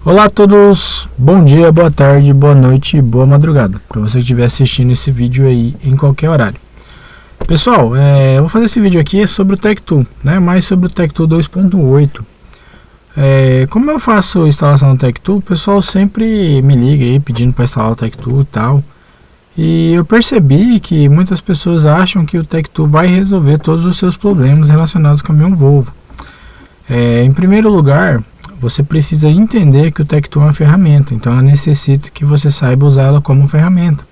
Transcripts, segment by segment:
Olá a todos, bom dia, boa tarde, boa noite e boa madrugada para você que estiver assistindo esse vídeo aí em qualquer horário. Pessoal, eu vou fazer esse vídeo aqui sobre o Tech2, né? Mais sobre o Tech2 2.8. Como eu faço instalação do Tech2, o pessoal sempre me liga aí pedindo para instalar o Tech2 e tal. E eu percebi que muitas pessoas acham que o Tech2 vai resolver todos os seus problemas relacionados ao caminhão Volvo. Em primeiro lugar, você precisa entender que o Tech2 é uma ferramenta, então ela necessita que você saiba usar ela como ferramenta.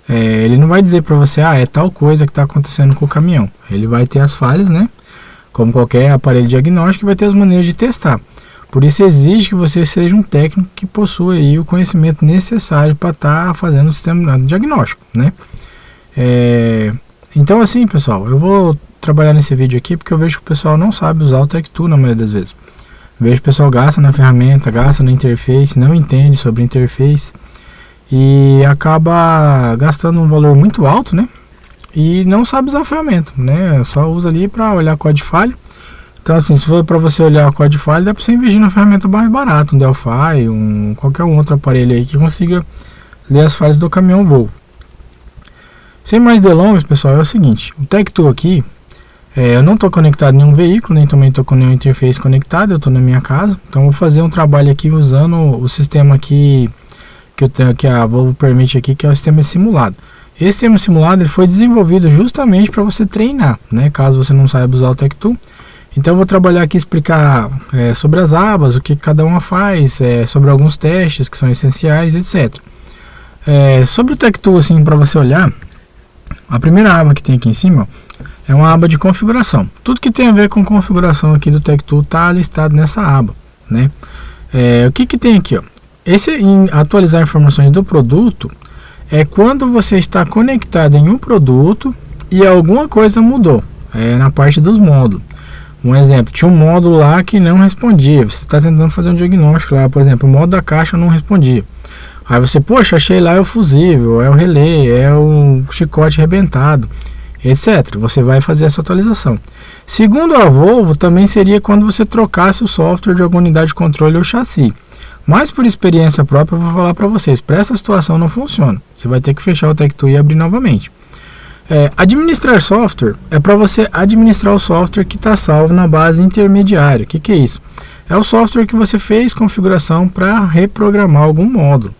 Ele não vai dizer para você, é tal coisa que está acontecendo com o caminhão. Ele vai ter as falhas, né? Como qualquer aparelho diagnóstico, vai ter as maneiras de testar. Por isso exige que você seja um técnico que possua aí o conhecimento necessário para estar fazendo o sistema diagnóstico, né? Então assim, pessoal, eu vou trabalhar nesse vídeo aqui porque eu vejo que o pessoal não sabe usar o Tech2 na maioria das vezes. Vejo o pessoal gasta na ferramenta, gasta na interface, não entende sobre interface e acaba gastando um valor muito alto, né? E não sabe usar a ferramenta, né? Só usa ali para olhar código de falha. Então assim, se for para você olhar o código de falha, dá para você investir na ferramenta mais barata, um Delphi, qualquer outro aparelho aí que consiga ler as falhas do caminhão Volvo. Sem mais delongas, pessoal, é o seguinte, o Tech2 aqui, eu não estou conectado em nenhum veículo, nem também estou com nenhuma interface conectada, eu estou na minha casa. Então vou fazer um trabalho aqui usando o sistema aqui que a Volvo permite aqui, que é o sistema simulado. Esse sistema simulado ele foi desenvolvido justamente para você treinar, né? Caso você não saiba usar o Tech2. Então eu vou trabalhar aqui, explicar sobre as abas, o que cada uma faz, sobre alguns testes que são essenciais, etc. Sobre o Tech2, assim, para você olhar, a primeira aba que tem aqui em cima é uma aba de configuração. Tudo que tem a ver com configuração aqui do Tech2 está listado nessa aba, né? O que tem aqui, ó? Em atualizar informações do produto é quando você está conectado em um produto e alguma coisa mudou, na parte dos módulos. Um exemplo, tinha um módulo lá que não respondia. Você está tentando fazer um diagnóstico lá, por exemplo, o módulo da caixa não respondia. Aí você, poxa, achei lá o fusível, é o relé, é o chicote arrebentado, etc. Você vai fazer essa atualização. Segundo a Volvo, também seria quando você trocasse o software de alguma unidade de controle ou chassi. Mas por experiência própria, eu vou falar para vocês, para essa situação não funciona. Você vai ter que fechar o Tech2 e abrir novamente. Administrar software é para você administrar o software que está salvo na base intermediária. O que é isso? É o software que você fez configuração para reprogramar algum módulo.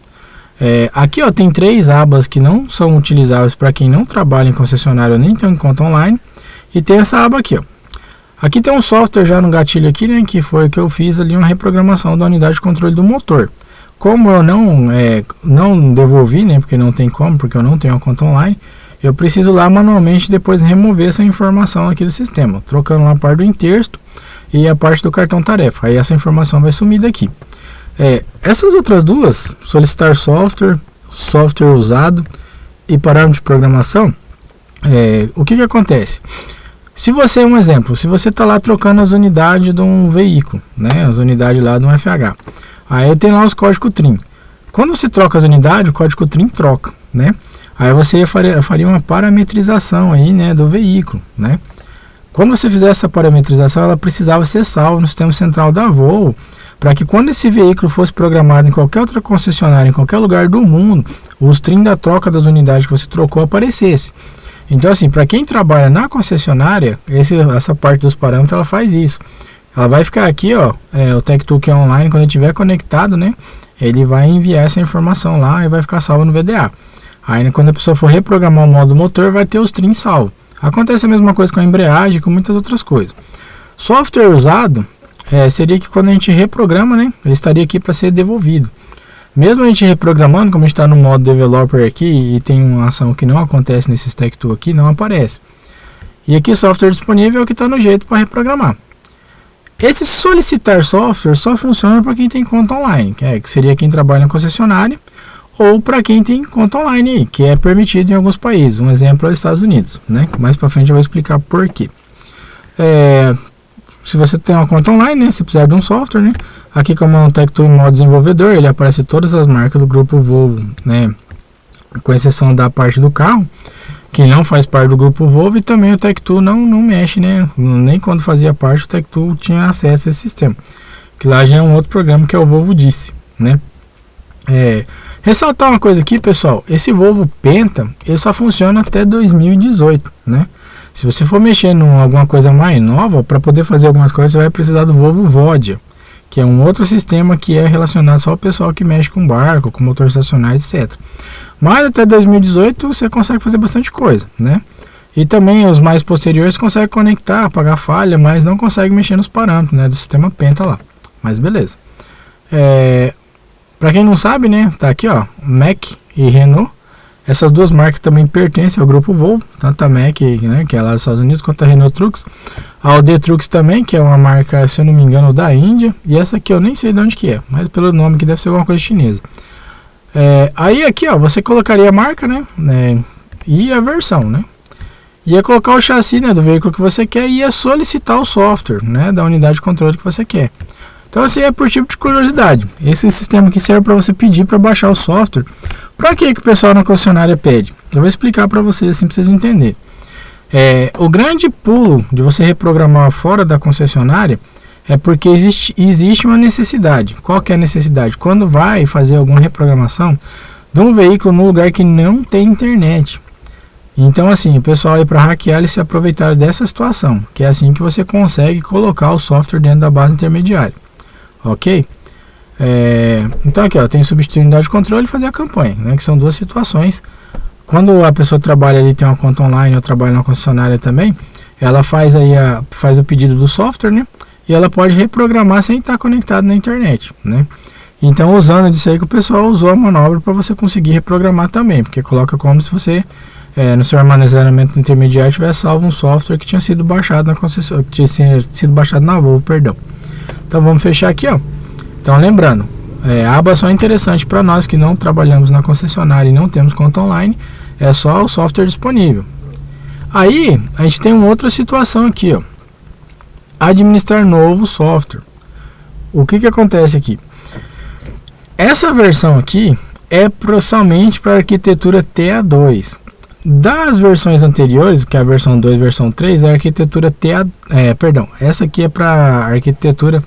Aqui ó, tem 3 abas que não são utilizáveis para quem não trabalha em concessionária ou nem tem conta online. E tem essa aba aqui, ó. Aqui tem um software já no gatilho aqui, né, que foi o que eu fiz ali, uma reprogramação da unidade de controle do motor. Como eu não devolvi, né, porque não tem como, porque eu não tenho a conta online, eu preciso lá manualmente depois remover essa informação aqui do sistema, trocando lá a parte do intexto e a parte do cartão tarefa. Aí essa informação vai sumir daqui. Essas outras duas, solicitar software, software usado e parâmetro de programação, o que acontece? Se você, um exemplo, se você está lá trocando as unidades de um veículo, né, as unidades lá de um FH, aí tem lá os códigos TRIN. Quando você troca as unidades, o código TRIN troca, né? Aí você faria uma parametrização aí, né, do veículo, né? Quando você fizer essa parametrização, ela precisava ser salva no sistema central da Volvo, para que quando esse veículo fosse programado em qualquer outra concessionária, em qualquer lugar do mundo, os TRIN da troca das unidades que você trocou aparecesse. Então assim, para quem trabalha na concessionária, essa parte dos parâmetros ela faz isso. Ela vai ficar aqui, ó, o Tech2 que é online, quando ele estiver conectado, né, ele vai enviar essa informação lá e vai ficar salva no VDA. Aí quando a pessoa for reprogramar o modo motor, vai ter os TRIN salvo. Acontece a mesma coisa com a embreagem, com muitas outras coisas. Software usado seria que quando a gente reprograma, né, ele estaria aqui para ser devolvido. Mesmo a gente reprogramando, como a gente está no modo developer aqui e tem uma ação que não acontece nesse Tech2 aqui, não aparece. E aqui software disponível é o que está no jeito para reprogramar. Esse solicitar software só funciona para quem tem conta online, que seria quem trabalha na concessionária, ou para quem tem conta online, que é permitido em alguns países. Um exemplo é os Estados Unidos, né? Mais para frente eu vou explicar por quê. Se você tem uma conta online, né, se precisar de um software, né? Aqui como é um Tech2 em modo desenvolvedor, ele aparece todas as marcas do grupo Volvo, né? Com exceção da parte do carro, que não faz parte do grupo Volvo, e também o Tech2 não mexe, né? Nem quando fazia parte o Tech2 tinha acesso a esse sistema. que lá já é um outro programa que é o Volvo Dice, né? Ressaltar uma coisa aqui, pessoal, esse Volvo Penta, ele só funciona até 2018, né? Se você for mexer em alguma coisa mais nova, para poder fazer algumas coisas, você vai precisar do Volvo Vodia, que é um outro sistema que é relacionado só ao pessoal que mexe com barco, com motor estacionário, etc. Mas até 2018 você consegue fazer bastante coisa, né? E também os mais posteriores conseguem conectar, apagar falha, mas não consegue mexer nos parâmetros, né, do sistema Penta lá. Mas beleza. Para quem não sabe, né, tá aqui, ó, Mack e Renault. Essas duas marcas também pertencem ao grupo Volvo, tanto a Mack, né, que é lá dos Estados Unidos, quanto a Renault Trucks. A Audi Trucks também, que é uma marca, se eu não me engano, da Índia. E essa aqui eu nem sei de onde que é, mas pelo nome que deve ser alguma coisa chinesa. Aí aqui, ó, você colocaria a marca, né, e a versão, né. Ia colocar o chassi, né, do veículo que você quer e ia solicitar o software, né, da unidade de controle que você quer. Então assim, é por tipo de curiosidade. Esse sistema aqui serve para você pedir para baixar o software. Para que o pessoal na concessionária pede? Eu vou explicar para vocês assim, para vocês entenderem. O grande pulo de você reprogramar fora da concessionária é porque existe uma necessidade. Qual que é a necessidade? Quando vai fazer alguma reprogramação de um veículo num lugar que não tem internet. Então assim, o pessoal aí para hackear, eles se aproveitaram dessa situação, que é assim que você consegue colocar o software dentro da base intermediária. Ok? Então aqui, ó, tem substituir unidade de controle e fazer a campanha, né, que são duas situações. Quando a pessoa trabalha ali, tem uma conta online ou trabalha na concessionária também, ela faz aí faz o pedido do software, né, e ela pode reprogramar sem estar conectado na internet, né. Então usando disso aí que o pessoal usou a manobra para você conseguir reprogramar também, porque coloca como se você no seu armazenamento intermediário tivesse salvo um software que tinha sido baixado na concessionária, que tinha sido baixado na Volvo, perdão. Então vamos fechar aqui, ó. Então lembrando, a aba só é interessante para nós que não trabalhamos na concessionária e não temos conta online, é só o software disponível. Aí a gente tem uma outra situação aqui, ó. Administrar novo software. O que acontece aqui? Essa versão aqui é somente para arquitetura TA2. Das versões anteriores, que é a versão 2 e versão 3, é a arquitetura essa aqui é para arquitetura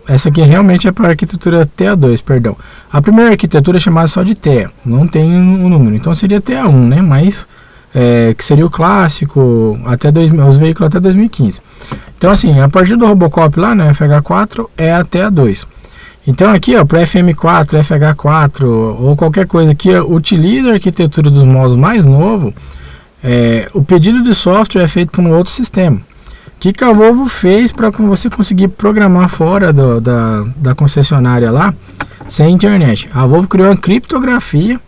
essa aqui realmente é para arquitetura TA2, perdão. A primeira arquitetura é chamada só de TA, não tem um número, então seria TA1, né? Mas que seria o clássico até os veículos até 2015. Então assim, a partir do Robocop lá, né, FH4 é a TA2. Então aqui, ó, para FM4, FH4 ou qualquer coisa que utiliza a arquitetura dos modos mais novo, o pedido de software é feito por um outro sistema. O que a Volvo fez para você conseguir programar fora da concessionária lá, sem internet? A Volvo criou uma criptografia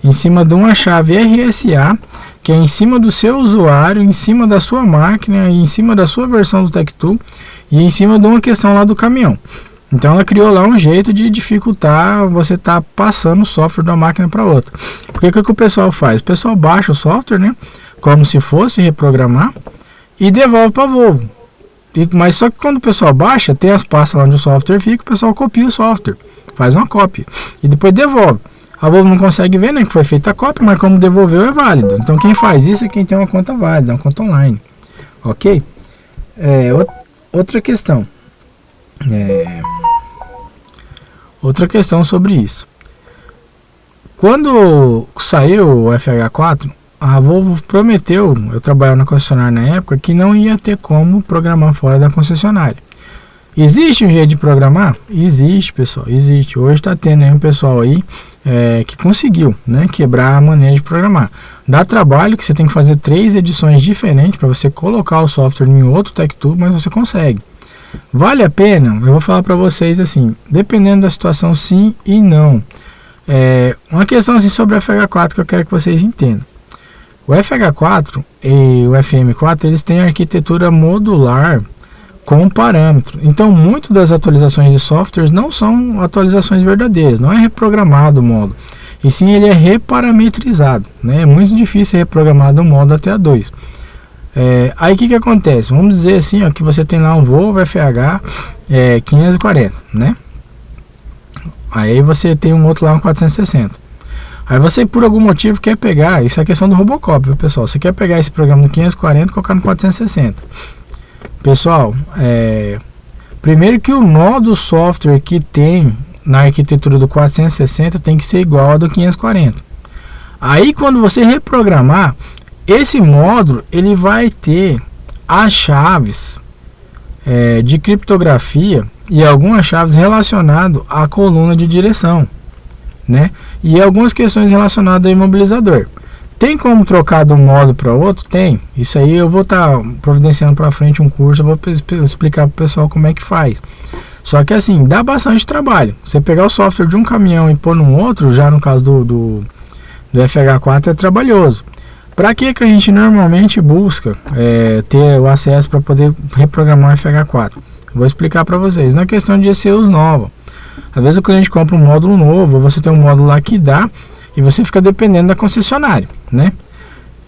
em cima de uma chave RSA, que é em cima do seu usuário, em cima da sua máquina, em cima da sua versão do TechTool e em cima de uma questão lá do caminhão. Então ela criou lá um jeito de dificultar você estar passando o software de uma máquina para outra. Porque o que o pessoal faz? O pessoal baixa o software, né, como se fosse reprogramar e devolve para a Volvo. Mas só que quando o pessoal baixa, tem as pastas lá onde o software fica, o pessoal copia o software, faz uma cópia e depois devolve. A Volvo não consegue ver, né, que foi feita a cópia, mas como devolveu é válido. Então quem faz isso é quem tem uma conta válida, uma conta online. Ok? Outra questão. Outra questão sobre isso. Quando saiu o FH4, a Volvo prometeu, eu trabalhava na concessionária na época, que não ia ter como programar fora da concessionária. Existe um jeito de programar? Existe, pessoal, existe. Hoje está tendo aí um pessoal aí que conseguiu, né, quebrar a maneira de programar. Dá trabalho que você tem que fazer 3 edições diferentes para você colocar o software em outro TechTool, mas você consegue. Vale a pena? Eu vou falar para vocês assim, dependendo da situação, sim e não. Uma questão assim sobre o FH4 que eu quero que vocês entendam. O FH4 e o FM4, eles têm arquitetura modular com parâmetro. Então, muito das atualizações de softwares não são atualizações verdadeiras, não é reprogramado o modo. E sim, ele é reparametrizado, né? É muito difícil reprogramar do modo até a 2. Aí o que acontece? Vamos dizer assim, ó, que você tem lá um Volvo FH 540, né? Aí você tem um outro lá, um 460. Aí você por algum motivo quer pegar, isso é questão do Robocop, viu, pessoal? Você quer pegar esse programa no 540 e colocar no 460. Pessoal, Primeiro que o nó do software que tem na arquitetura do 460 tem que ser igual ao do 540. Aí quando você reprogramar, esse módulo ele vai ter as chaves de criptografia e algumas chaves relacionadas à coluna de direção, né? E algumas questões relacionadas ao imobilizador. Tem como trocar de um módulo para outro? Tem. Isso aí eu vou estar providenciando para frente um curso, eu vou explicar para o pessoal como é que faz. Só que assim, dá bastante trabalho. Você pegar o software de um caminhão e pôr num outro, já no caso do FH4 é trabalhoso. Para que a gente normalmente busca ter o acesso para poder reprogramar o FH4? Vou explicar para vocês. Na questão de ECUs nova, às vezes o cliente compra um módulo novo, você tem um módulo lá que dá, e você fica dependendo da concessionária, né?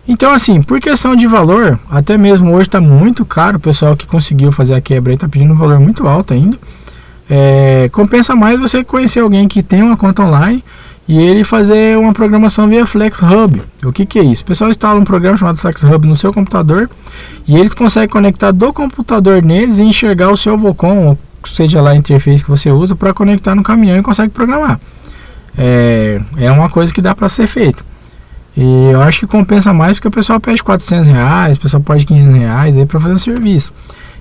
Então assim, por questão de valor, até mesmo hoje está muito caro, o pessoal que conseguiu fazer a quebra está pedindo um valor muito alto ainda. Compensa mais você conhecer alguém que tem uma conta online e ele fazer uma programação via FlexHub. O que é isso? O pessoal instala um programa chamado FlexHub no seu computador e eles conseguem conectar do computador neles e enxergar o seu Vocon, ou seja lá a interface que você usa, para conectar no caminhão e consegue programar. É uma coisa que dá para ser feito. E eu acho que compensa mais porque o pessoal pede R$400, o pessoal pede R$500 aí para fazer um serviço.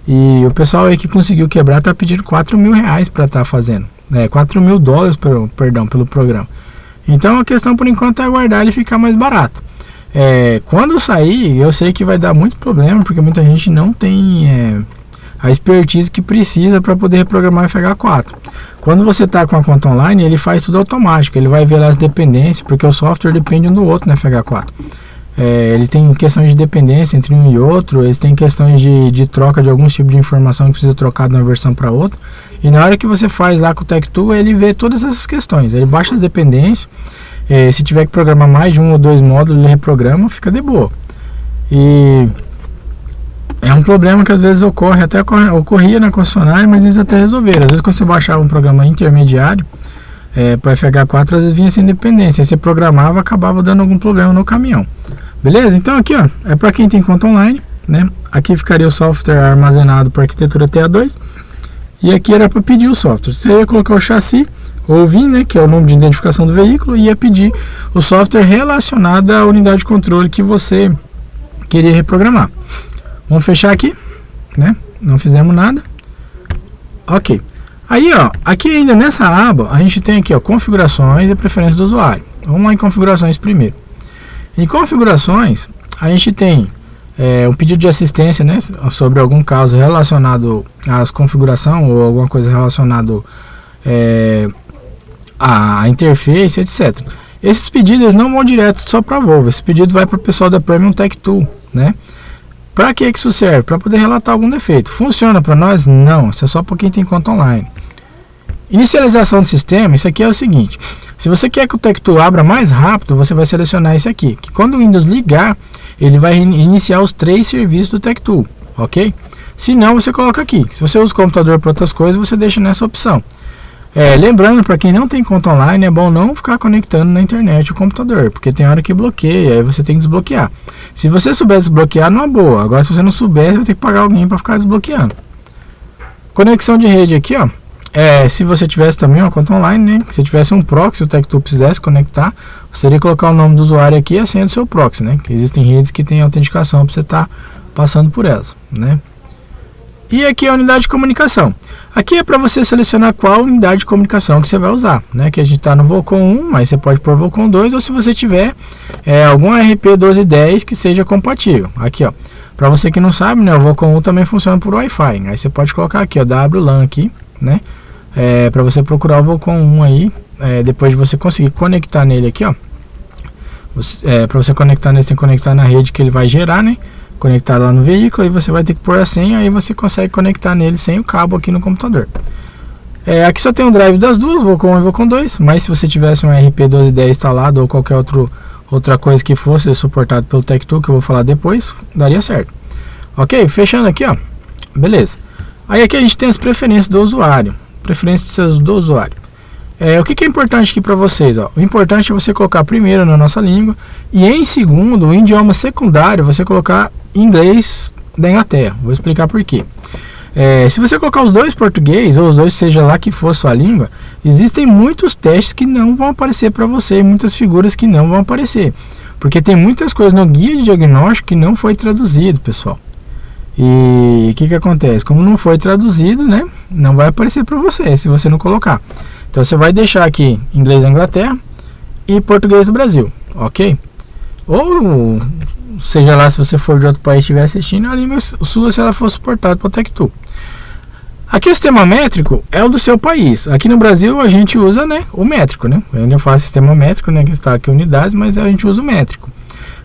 E o pessoal aí que conseguiu quebrar está pedindo R$4.000 para estar fazendo. $4.000, perdão, pelo programa. Então a questão por enquanto é aguardar ele ficar mais barato. Quando sair, eu sei que vai dar muito problema, porque muita gente não tem a expertise que precisa para poder reprogramar o FH4. Quando você está com a conta online, ele faz tudo automático, ele vai ver lá as dependências, porque o software depende um do outro no FH4. Ele tem questões de dependência entre um e outro, eles têm questões de troca de alguns tipos de informação que precisa trocar de uma versão para outra, e na hora que você faz lá com o Tech2, ele vê todas essas questões, ele baixa as dependências, se tiver que programar mais de um ou dois módulos, ele reprograma, fica de boa. E é um problema que às vezes ocorria na concessionária, mas eles até resolveram. Às vezes quando você baixava um programa intermediário para FH4, às vezes vinha sem dependência, aí você programava, acabava dando algum problema no caminhão. Beleza? Então aqui ó, é para quem tem conta online, né? Aqui ficaria o software armazenado para arquitetura TA2 e aqui era para pedir o software. Você ia colocar o chassi ou VIN, né, que é o número de identificação do veículo, e ia pedir o software relacionado à unidade de controle que você queria reprogramar. Vamos fechar aqui, né? Não fizemos nada. Ok. Aí, ó, aqui ainda nessa aba, a gente tem aqui, ó, configurações e preferências do usuário. Vamos lá em configurações primeiro. Em configurações, a gente tem um pedido de assistência, né, sobre algum caso relacionado às configuração ou alguma coisa relacionada à interface, etc. Esses pedidos não vão direto só para a Volvo. Esse pedido vai para o pessoal da Premium Tech Tool, né? Para que isso serve? Para poder relatar algum defeito. Funciona para nós? Não. Isso é só para quem tem conta online. Inicialização do sistema, isso aqui é o seguinte. Se você quer que o Tech2 abra mais rápido, você vai selecionar esse aqui. Que quando o Windows ligar, ele vai iniciar os 3 serviços do Tech2. Ok? Se não, você coloca aqui. Se você usa o computador para outras coisas, você deixa nessa opção. Lembrando, para quem não tem conta online, é bom não ficar conectando na internet o computador, porque tem hora que bloqueia, aí você tem que desbloquear. Se você souber desbloquear, não é boa. Agora, se você não souber, você vai ter que pagar alguém para ficar desbloqueando. Conexão de rede aqui, ó. Se você tivesse também uma conta online, né? Se tivesse um proxy, o Tech2 quisesse conectar, você teria que colocar o nome do usuário aqui e a senha do seu proxy, né? Que existem redes que têm autenticação para você estar passando por elas, né? E aqui é a unidade de comunicação. Aqui é para você selecionar qual unidade de comunicação que você vai usar, né? Que a gente está no Vocon 1, mas você pode pôr Vocon 2, ou se você tiver algum RP1210 que seja compatível. Aqui, ó. Para você que não sabe, né? O Vocon 1 também funciona por Wi-Fi. Aí você pode colocar aqui, ó, WLAN aqui, né? Para você procurar o Vocon 1 aí, depois de você conseguir conectar nele aqui, ó. Para você conectar nele, você tem que conectar na rede que ele vai gerar, né? Conectar lá no veículo, aí você vai ter que pôr a senha, aí você consegue conectar nele sem o cabo aqui no computador. Aqui só tem um drive das duas, Vocon 1 e Vocon 2, mas se você tivesse um RP1210 instalado ou qualquer outra coisa que fosse suportado pelo Tech2, que eu vou falar depois, daria certo. Ok, fechando aqui, ó, beleza. Aí aqui a gente tem as preferências do usuário, o que é importante aqui para vocês, ó? O importante é você colocar primeiro na nossa língua e em segundo, o idioma secundário, você colocar inglês da Inglaterra. Vou explicar por quê. Se você colocar os dois português, ou os dois, seja lá que for sua língua, existem muitos testes que não vão aparecer para você e muitas figuras que não vão aparecer. Porque tem muitas coisas no guia de diagnóstico que não foi traduzido, pessoal. E o que acontece? Como não foi traduzido, né, não vai aparecer para você se você não colocar. Então você vai deixar aqui inglês da Inglaterra e português do Brasil, ok? Ou seja lá, se você for de outro país e estiver assistindo, a língua sua, se ela for suportada para o Tectool. Aqui o sistema métrico é o do seu país. Aqui no Brasil a gente usa, né, o métrico, né? Eu não faço sistema métrico, né, que está aqui unidades, mas a gente usa o métrico.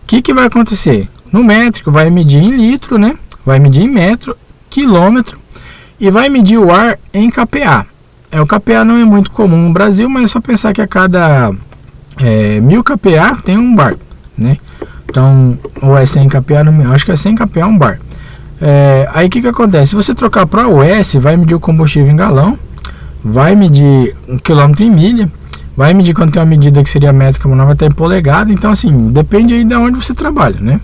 O que vai acontecer? No métrico vai medir em litro, né? Vai medir em metro, quilômetro e vai medir o ar em kPa. O kPa não é muito comum no Brasil, mas é só pensar que a cada 1000 kPa tem um bar, né? Então, ou é 100 kPa, não, acho que é 100 kPa um bar. Aí o que acontece? Se você trocar para US, vai medir o combustível em galão, vai medir um quilômetro em milha, vai medir quando tem uma medida que seria métrica, mas não vai estar em polegada. Então, assim, depende aí de onde você trabalha, né?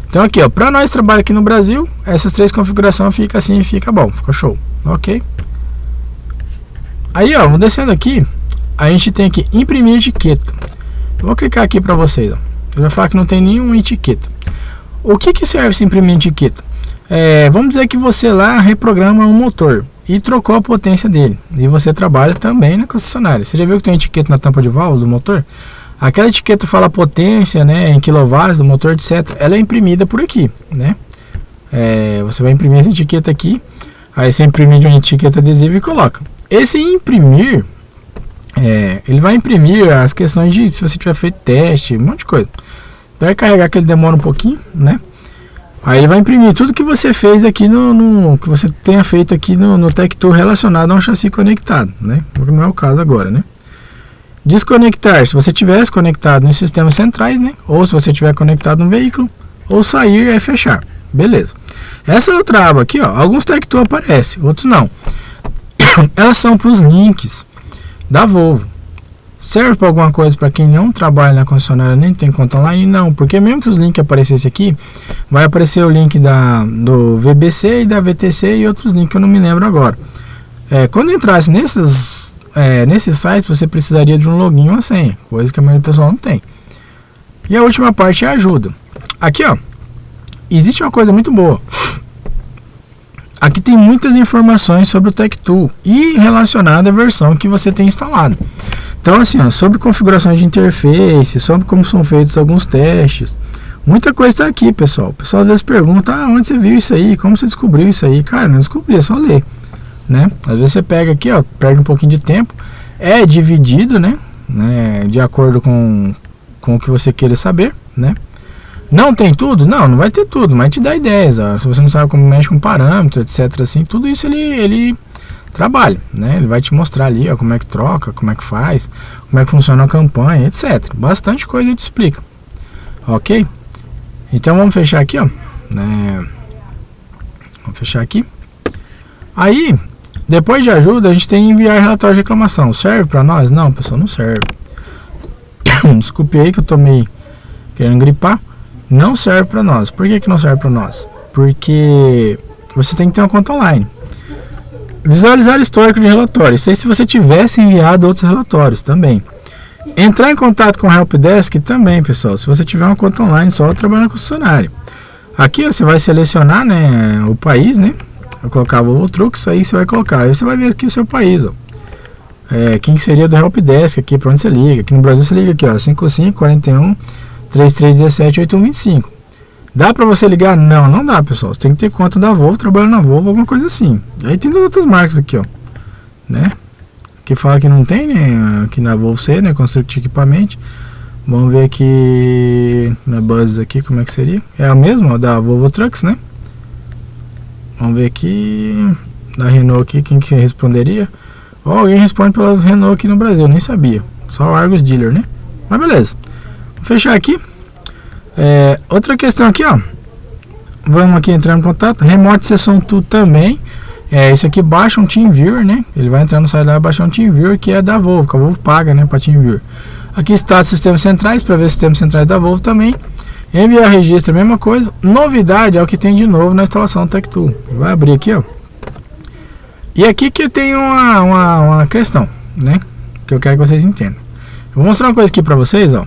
Então aqui, ó, para nós trabalhar aqui no Brasil, essas três configurações fica assim e fica bom, fica show, ok? Aí, ó, vamos descendo aqui, a gente tem aqui imprimir etiqueta. Eu vou clicar aqui para vocês, ó. Ele vai falar que não tem nenhuma etiqueta. O que serve esse imprimir etiqueta? Vamos dizer que você lá reprograma um motor e trocou a potência dele, e você trabalha também na concessionária. Você já viu que tem etiqueta na tampa de válvula do motor? Aquela etiqueta fala potência, né, em quilowatts do motor, etc. Ela é imprimida por aqui, né? Você vai imprimir essa etiqueta aqui, aí você imprime de uma etiqueta adesiva e coloca. Esse imprimir, ele vai imprimir as questões de se você tiver feito teste, um monte de coisa. Vai carregar que ele demora um pouquinho, né? Aí ele vai imprimir tudo que você fez aqui que você tenha feito aqui no Tectool relacionado a um chassi conectado, né? Não é o caso agora, né? Desconectar, se você tivesse conectado nos sistemas centrais, né? Ou se você tiver conectado no veículo, ou sair é fechar. Beleza. Essa outra aba aqui, ó, alguns Tectool aparecem, outros não. Elas são para os links da Volvo. Serve para alguma coisa para quem não trabalha na concessionária nem tem conta online? Não, porque mesmo que os links aparecessem aqui, vai aparecer o link do VBC e da VTC e outros links que eu não me lembro agora. Quando entrasse nesses sites, você precisaria de um login e uma senha, coisa que a maioria do pessoal não tem. E a última parte é a ajuda. Aqui, ó, existe uma coisa muito boa. Aqui tem muitas informações sobre o Tectool e relacionada à versão que você tem instalado. Então, assim, ó, sobre configurações de interface, sobre como são feitos alguns testes, muita coisa está aqui, pessoal. O pessoal às vezes pergunta, onde você viu isso aí? Como você descobriu isso aí? Cara, não descobri, é só ler, né? Às vezes você pega aqui, ó, perde um pouquinho de tempo, é dividido, né, de acordo com o que você queira saber, né? Não tem tudo? Não vai ter tudo, mas te dá ideias, ó. Se você não sabe como mexe com parâmetro, etc, assim, tudo isso ele trabalha, né? Ele vai te mostrar ali, ó, como é que troca, como é que faz, como é que funciona a campanha, etc. Bastante coisa ele te explica, ok? Então vamos fechar aqui, ó, né? Vamos fechar aqui. Aí, depois de ajuda, a gente tem que enviar relatório de reclamação. Serve para nós? Não, pessoal, não serve. Desculpe aí que eu tô meio querendo gripar. Não serve para nós. Por que não serve para nós? Porque você tem que ter uma conta online. Visualizar histórico de relatórios. Isso aí se você tivesse enviado outros relatórios também. Entrar em contato com o Helpdesk também, pessoal. Se você tiver uma conta online, só trabalhar na concessionária. Aqui você vai selecionar, né, o país, né? Eu colocava o Trucks, aí você vai colocar. Aí você vai ver aqui o seu país, ó. Quem que seria do Helpdesk aqui, para onde você liga. Aqui no Brasil você liga aqui, ó, 55 41 3317 8125. Dá pra você ligar? Não dá, pessoal. Você tem que ter conta da Volvo, trabalhando na Volvo, alguma coisa assim. Aí tem outras marcas aqui, ó, né? Que fala que não tem, né? Aqui na Volvo C, né? Construct Equipamento. Vamos ver aqui na Buzz aqui como é que seria. É a mesma, ó, da Volvo Trucks, né? Vamos ver aqui da Renault aqui, quem que responderia? Alguém responde pelas Renault aqui no Brasil, nem sabia. Só o Argus Dealer, né? Mas beleza. Vou fechar aqui. Outra questão aqui, ó. Vamos aqui entrar em contato. Remote Session Tool também. Isso aqui baixa um TeamViewer, né? Ele vai entrar no site lá e baixar um TeamViewer que é da Volvo, que a Volvo paga, né, para TeamViewer. Aqui está os sistemas centrais, para ver os sistemas centrais da Volvo também. Enviar registro, a mesma coisa. Novidade é o que tem de novo na instalação do Tectool. Vai abrir aqui, ó. E aqui que tem uma questão, né? Que eu quero que vocês entendam. Eu vou mostrar uma coisa aqui pra vocês, ó.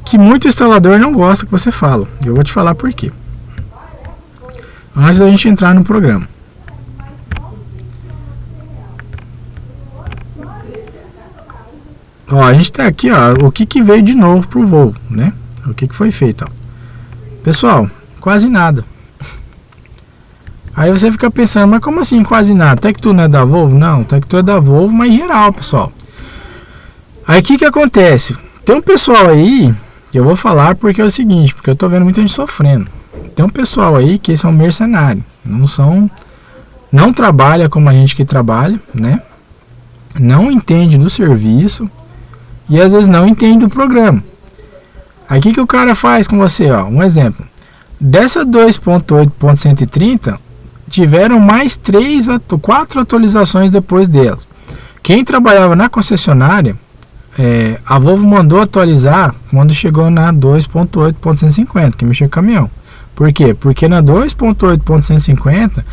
Que muito instalador não gosta que você fala. E eu vou te falar por quê. Antes da gente entrar no programa. Ó, a gente tá aqui, ó, o que veio de novo pro Volvo, né? O que foi feito, ó. Pessoal, quase nada. Aí você fica pensando, mas como assim quase nada? Tech2 não é da Volvo? Não, Tech2 é da Volvo, mas geral, pessoal. Aí o que acontece? Tem um pessoal aí, que eu vou falar porque é o seguinte, porque eu tô vendo muita gente sofrendo. Tem um pessoal aí que são mercenários, não trabalha como a gente que trabalha, né? Não entende do serviço e às vezes não entende do programa. Aí o que o cara faz com você, ó? Um exemplo. Dessa 2.8.130 tiveram mais 4 atualizações depois delas. Quem trabalhava na concessionária, a Volvo mandou atualizar quando chegou na 2.8.150, que mexeu com o caminhão. Por quê? Porque na 2.8.150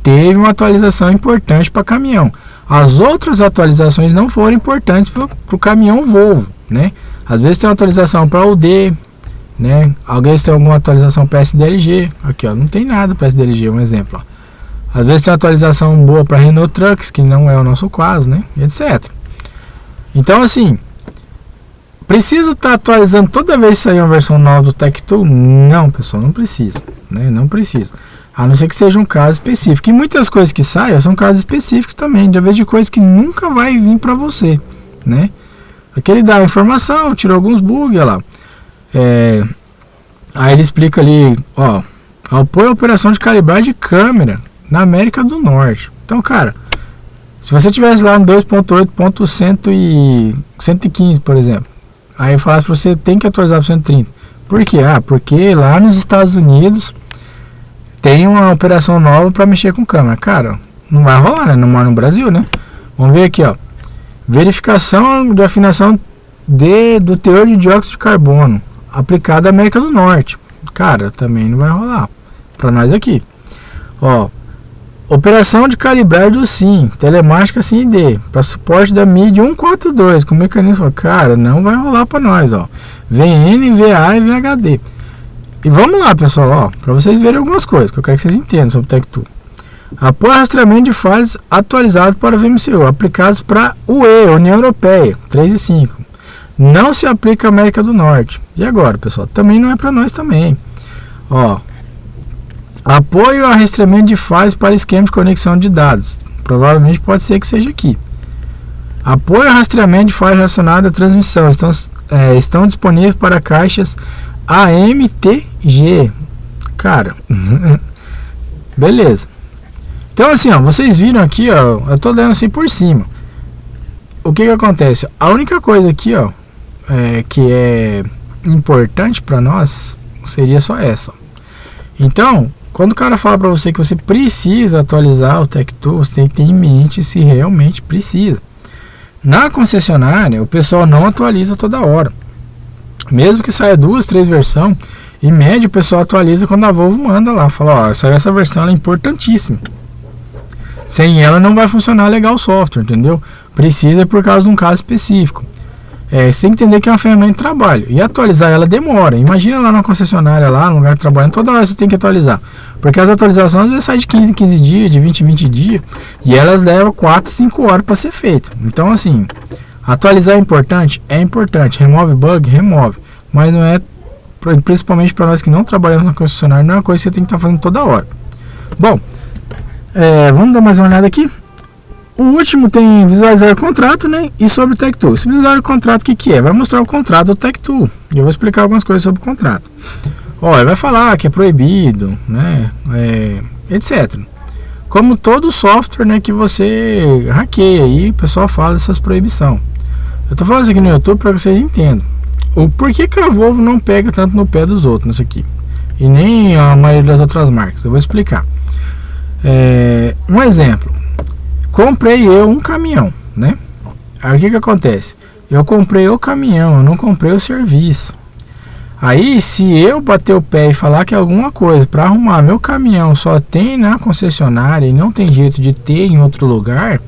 teve uma atualização importante para caminhão. As outras atualizações não foram importantes para o caminhão Volvo, né? Às vezes tem uma atualização para UD, né? Alguém tem alguma atualização para SDLG. Aqui, ó, não tem nada para SDLG, um exemplo, ó. Às vezes tem uma atualização boa para Renault Trucks, que não é o nosso caso, né? Etc. Então, assim, precisa estar atualizando toda vez que sair uma versão nova do Tech2? Não, pessoal, não precisa, né? Não precisa. A não ser que seja um caso específico. E muitas coisas que saem são casos específicos também, de vez de coisas que nunca vai vir para você, né? Aqui ele dá a informação, tirou alguns bugs, olha lá. Aí ele explica ali, ó, apoio à operação de calibragem de câmera na América do Norte. Então, cara, se você tivesse lá no 2.8.115, por exemplo, aí eu falasse para você tem que atualizar para 130. Por quê? Porque lá nos Estados Unidos tem uma operação nova para mexer com câmera. Cara, não vai rolar, né? Não mora no Brasil, né? Vamos ver aqui, ó. Verificação de afinação do teor de dióxido de carbono aplicado à América do Norte. Cara, também não vai rolar para nós aqui. Ó, operação de calibragem do SIM, telemática SIM-ID, para suporte da MIDI 142 com mecanismo. Cara, não vai rolar para nós, ó. VN, VA e VHD. E vamos lá, pessoal, ó, para vocês verem algumas coisas que eu quero que vocês entendam sobre o Tech2. Apoio ao rastreamento de fases atualizados para o VMCU, aplicados para UE, União Europeia, 3 e 5. Não se aplica à América do Norte. E agora, pessoal? Também não é para nós também. Ó, apoio ao rastreamento de fases para esquema de conexão de dados. Provavelmente pode ser que seja aqui. Apoio ao rastreamento de fases relacionadas à transmissão. Estão disponíveis para caixas AMTG. Cara, beleza. Então assim, ó, vocês viram aqui, ó, eu tô dando assim por cima. O que acontece? A única coisa aqui, ó, que é importante para nós seria só essa. Então, quando o cara fala para você que você precisa atualizar o Tech2, você tem que ter em mente se realmente precisa. Na concessionária, o pessoal não atualiza toda hora. Mesmo que saia 2, 3 versões, em média o pessoal atualiza quando a Volvo manda lá. Fala, ó, essa versão ela é importantíssima. Sem ela não vai funcionar legal o software, entendeu? Precisa por causa de um caso específico. Você tem que entender que é uma ferramenta de trabalho. E atualizar ela demora. Imagina lá na concessionária, lá no lugar de trabalho, toda hora você tem que atualizar. Porque as atualizações às vezes saem de 15 em 15 dias, de 20 em 20 dias. E elas levam 4, 5 horas para ser feito. Então assim, atualizar é importante? É importante. Remove bug? Remove. Mas não é, principalmente para nós que não trabalhamos na concessionária, não é uma coisa que você tem que estar fazendo toda hora. Bom, vamos dar mais uma olhada aqui. O último tem visualizar o contrato, né? E sobre o Tech2. Esse visualizar o contrato, o que é? Vai mostrar o contrato do Tech2. E eu vou explicar algumas coisas sobre o contrato. Ó, ele vai falar que é proibido, né? Etc. Como todo software, né, que você hackeia aí, o pessoal fala dessas proibições. Eu tô falando isso aqui no YouTube para vocês entendam. O porquê que a Volvo não pega tanto no pé dos outros nisso aqui. E nem a maioria das outras marcas. Eu vou explicar. Um exemplo. Comprei eu um caminhão, né? Aí o que acontece? Eu comprei o caminhão, eu não comprei o serviço. Aí, se eu bater o pé e falar que alguma coisa para arrumar meu caminhão só tem na concessionária e não tem jeito de ter em outro lugar,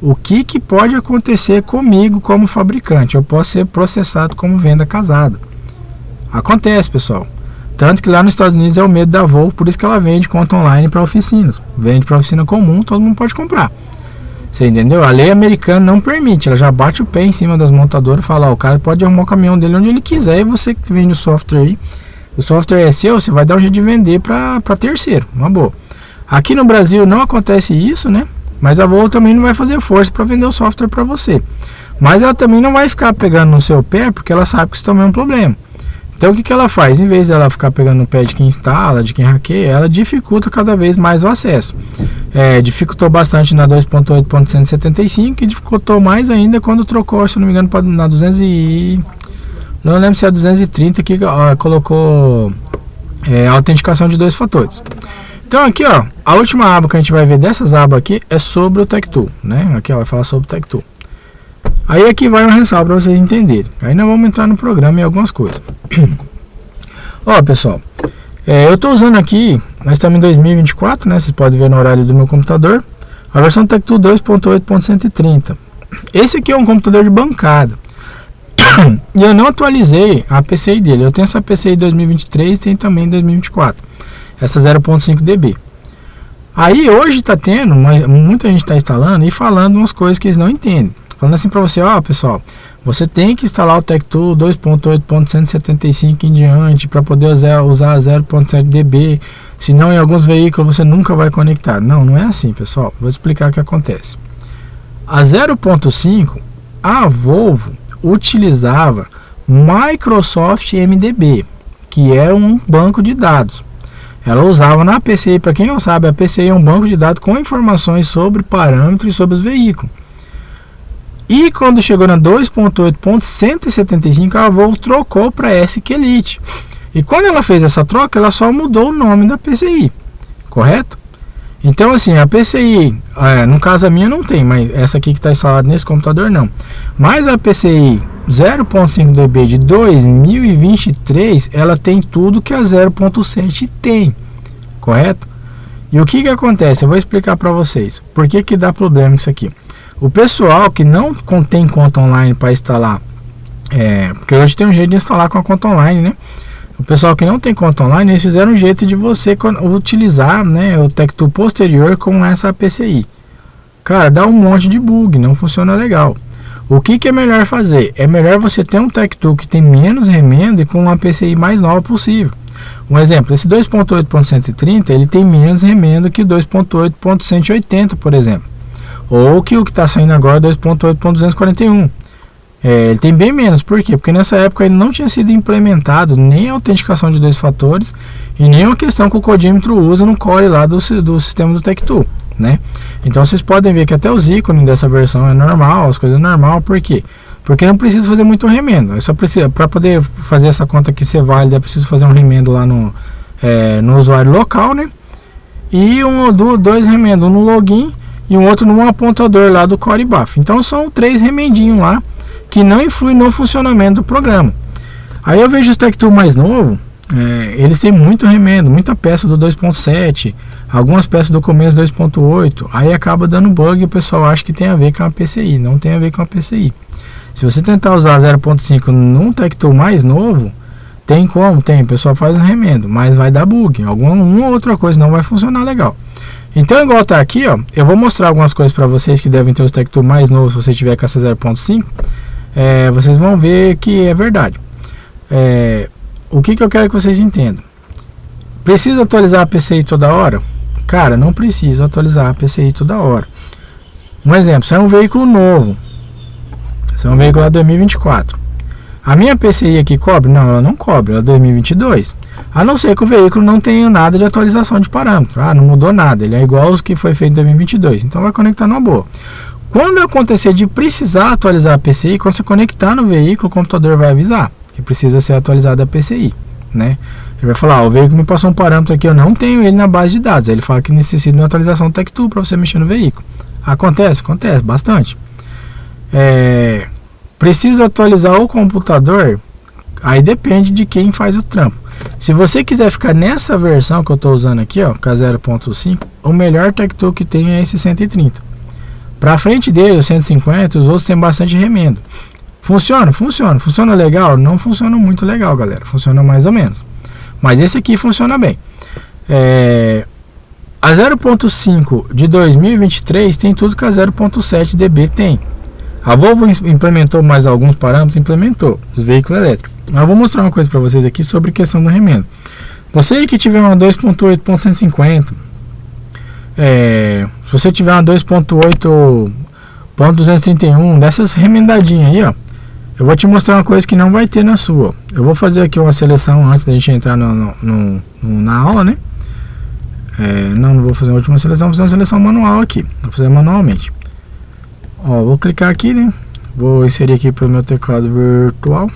o que pode acontecer comigo como fabricante? Eu posso ser processado como venda casada. Acontece, pessoal. Tanto que lá nos Estados Unidos é o medo da Volvo, por isso que ela vende conta online para oficinas. Vende para oficina comum, todo mundo pode comprar. Você entendeu? A lei americana não permite, ela já bate o pé em cima das montadoras e fala, ó, o cara pode arrumar o caminhão dele onde ele quiser e você que vende o software aí, o software é seu, você vai dar um jeito de vender para terceiro, uma boa. Aqui no Brasil não acontece isso, né? Mas a Volvo também não vai fazer força para vender o software para você. Mas ela também não vai ficar pegando no seu pé porque ela sabe que isso também é um problema. Então o que ela faz? Em vez dela ficar pegando no pé de quem instala, de quem hackeia, ela dificulta cada vez mais o acesso. Dificultou bastante na 2.8.175 e dificultou mais ainda quando trocou, se não me engano, na 200 e... não lembro se é 230 que colocou a autenticação de 2 fatores. Então aqui, ó, a última aba que a gente vai ver dessas abas aqui é sobre o TechTool, né? Aqui, ó, vai falar sobre o TechTool. Aí aqui vai um ressalvo para vocês entenderem. Aí nós vamos entrar no programa e algumas coisas. Ó, pessoal, eu estou usando aqui, nós estamos em 2024, né? Vocês podem ver no horário do meu computador, a versão TechTool 2.8.130. Esse aqui é um computador de bancada. E eu não atualizei a PCI dele. Eu tenho essa PCI 2023 e tem também 2024. Essa 0.5 dB. Aí hoje está tendo, muita gente está instalando e falando umas coisas que eles não entendem. Falando assim para você, ó, pessoal, você tem que instalar o TechTool 2.8.175 em diante para poder usar 0.7 dB, senão em alguns veículos você nunca vai conectar. Não, não é assim, pessoal. Vou explicar o que acontece. A 0.5, a Volvo utilizava Microsoft MDB, que é um banco de dados. Ela usava na PCI, para quem não sabe, a PCI é um banco de dados com informações sobre parâmetros e sobre os veículos. E quando chegou na 2.8.175, a Volvo trocou para SQLite. E quando ela fez essa troca, ela só mudou o nome da PCI, correto? Então assim, a PCI, no caso a minha não tem, mas essa aqui que está instalada nesse computador não. Mas a PCI 0.5 dB de 2023, ela tem tudo que a 0.7 tem, correto? E o que acontece? Eu vou explicar para vocês. Por que dá problema isso aqui? O pessoal que não tem conta online para instalar, porque hoje tem um jeito de instalar com a conta online, né? O pessoal que não tem conta online, eles fizeram um jeito de você utilizar, né, o TechTool posterior com essa PCI. Cara, dá um monte de bug, não funciona legal. O que é melhor fazer? É melhor você ter um TechTool que tem menos remendo e com uma PCI mais nova possível. Um exemplo, esse 2.8.130, ele tem menos remendo que o 2.8.180, por exemplo. Ou que o que está saindo agora 2.8.241. Ele tem bem menos. Por quê? Porque nessa época ele não tinha sido implementado nem a autenticação de 2 fatores e nem a questão que o codímetro usa no core lá do sistema do TechTool, né? Então vocês podem ver que até os ícones dessa versão é normal, as coisas normal. Por quê? Porque não precisa fazer muito remendo. É só precisa, para poder fazer essa conta aqui ser válida, é preciso fazer um remendo lá no usuário local, né? E dois remendos, um no login e um outro no apontador lá do Core Buff. Então são 3 remendinhos lá que não influem no funcionamento do programa. Aí eu vejo os TechTool mais novo, eles têm muito remendo, muita peça do 2.7, algumas peças do começo 2.8, aí acaba dando bug e o pessoal acha que tem a ver com a PCI, não tem a ver com a PCI. Se você tentar usar 0.5 num TechTool mais novo, tem como? Tem, o pessoal faz um remendo, mas vai dar bug, uma outra coisa não vai funcionar legal. Então, igual tá aqui, ó, eu vou mostrar algumas coisas para vocês que devem ter os TechTool mais novos. Se você tiver com essa 0.5, vocês vão ver que é verdade. O que eu quero que vocês entendam? Precisa atualizar a PCI toda hora? Cara, não precisa atualizar a PCI toda hora. Um exemplo, se é um veículo novo, se é um veículo lá 2024, a minha PCI aqui cobre? Não, ela não cobre, ela é 2022. A não ser que o veículo não tenha nada de atualização de parâmetro. Não mudou nada, ele é igual aos que foi feito em 2022. Então vai conectar numa boa. Quando acontecer de precisar atualizar a PCI, quando você conectar no veículo, o computador vai avisar que precisa ser atualizada a PCI, né? Ele vai falar, o veículo me passou um parâmetro aqui, eu não tenho ele na base de dados. Aí ele fala que necessita de uma atualização do TechTool para você mexer no veículo. Acontece bastante. Precisa atualizar o computador? Aí depende de quem faz o trampo. Se você quiser ficar nessa versão que eu estou usando aqui, ó, com a 0.5, o melhor Tectool que tem é esse 130. Para frente dele, o 150, os outros tem bastante remendo. Funciona? Funciona. Funciona legal? Não funciona muito legal, galera. Funciona mais ou menos. Mas esse aqui funciona bem. A 0.5 de 2023 tem tudo que a 0.7 dB tem. A Volvo implementou mais alguns parâmetros, implementou os veículos elétricos. Mas eu vou mostrar uma coisa para vocês aqui sobre questão do remendo. Você que tiver uma 2.8.150, se você tiver uma 2.8.231, dessas remendadinhas aí, ó, eu vou te mostrar uma coisa que não vai ter na sua. Eu vou fazer aqui uma seleção antes da gente entrar na aula, né? Não vou fazer a última seleção, vou fazer uma seleção manual aqui. Vou fazer manualmente. Ó, vou clicar aqui, né? Vou inserir aqui para o meu teclado virtual.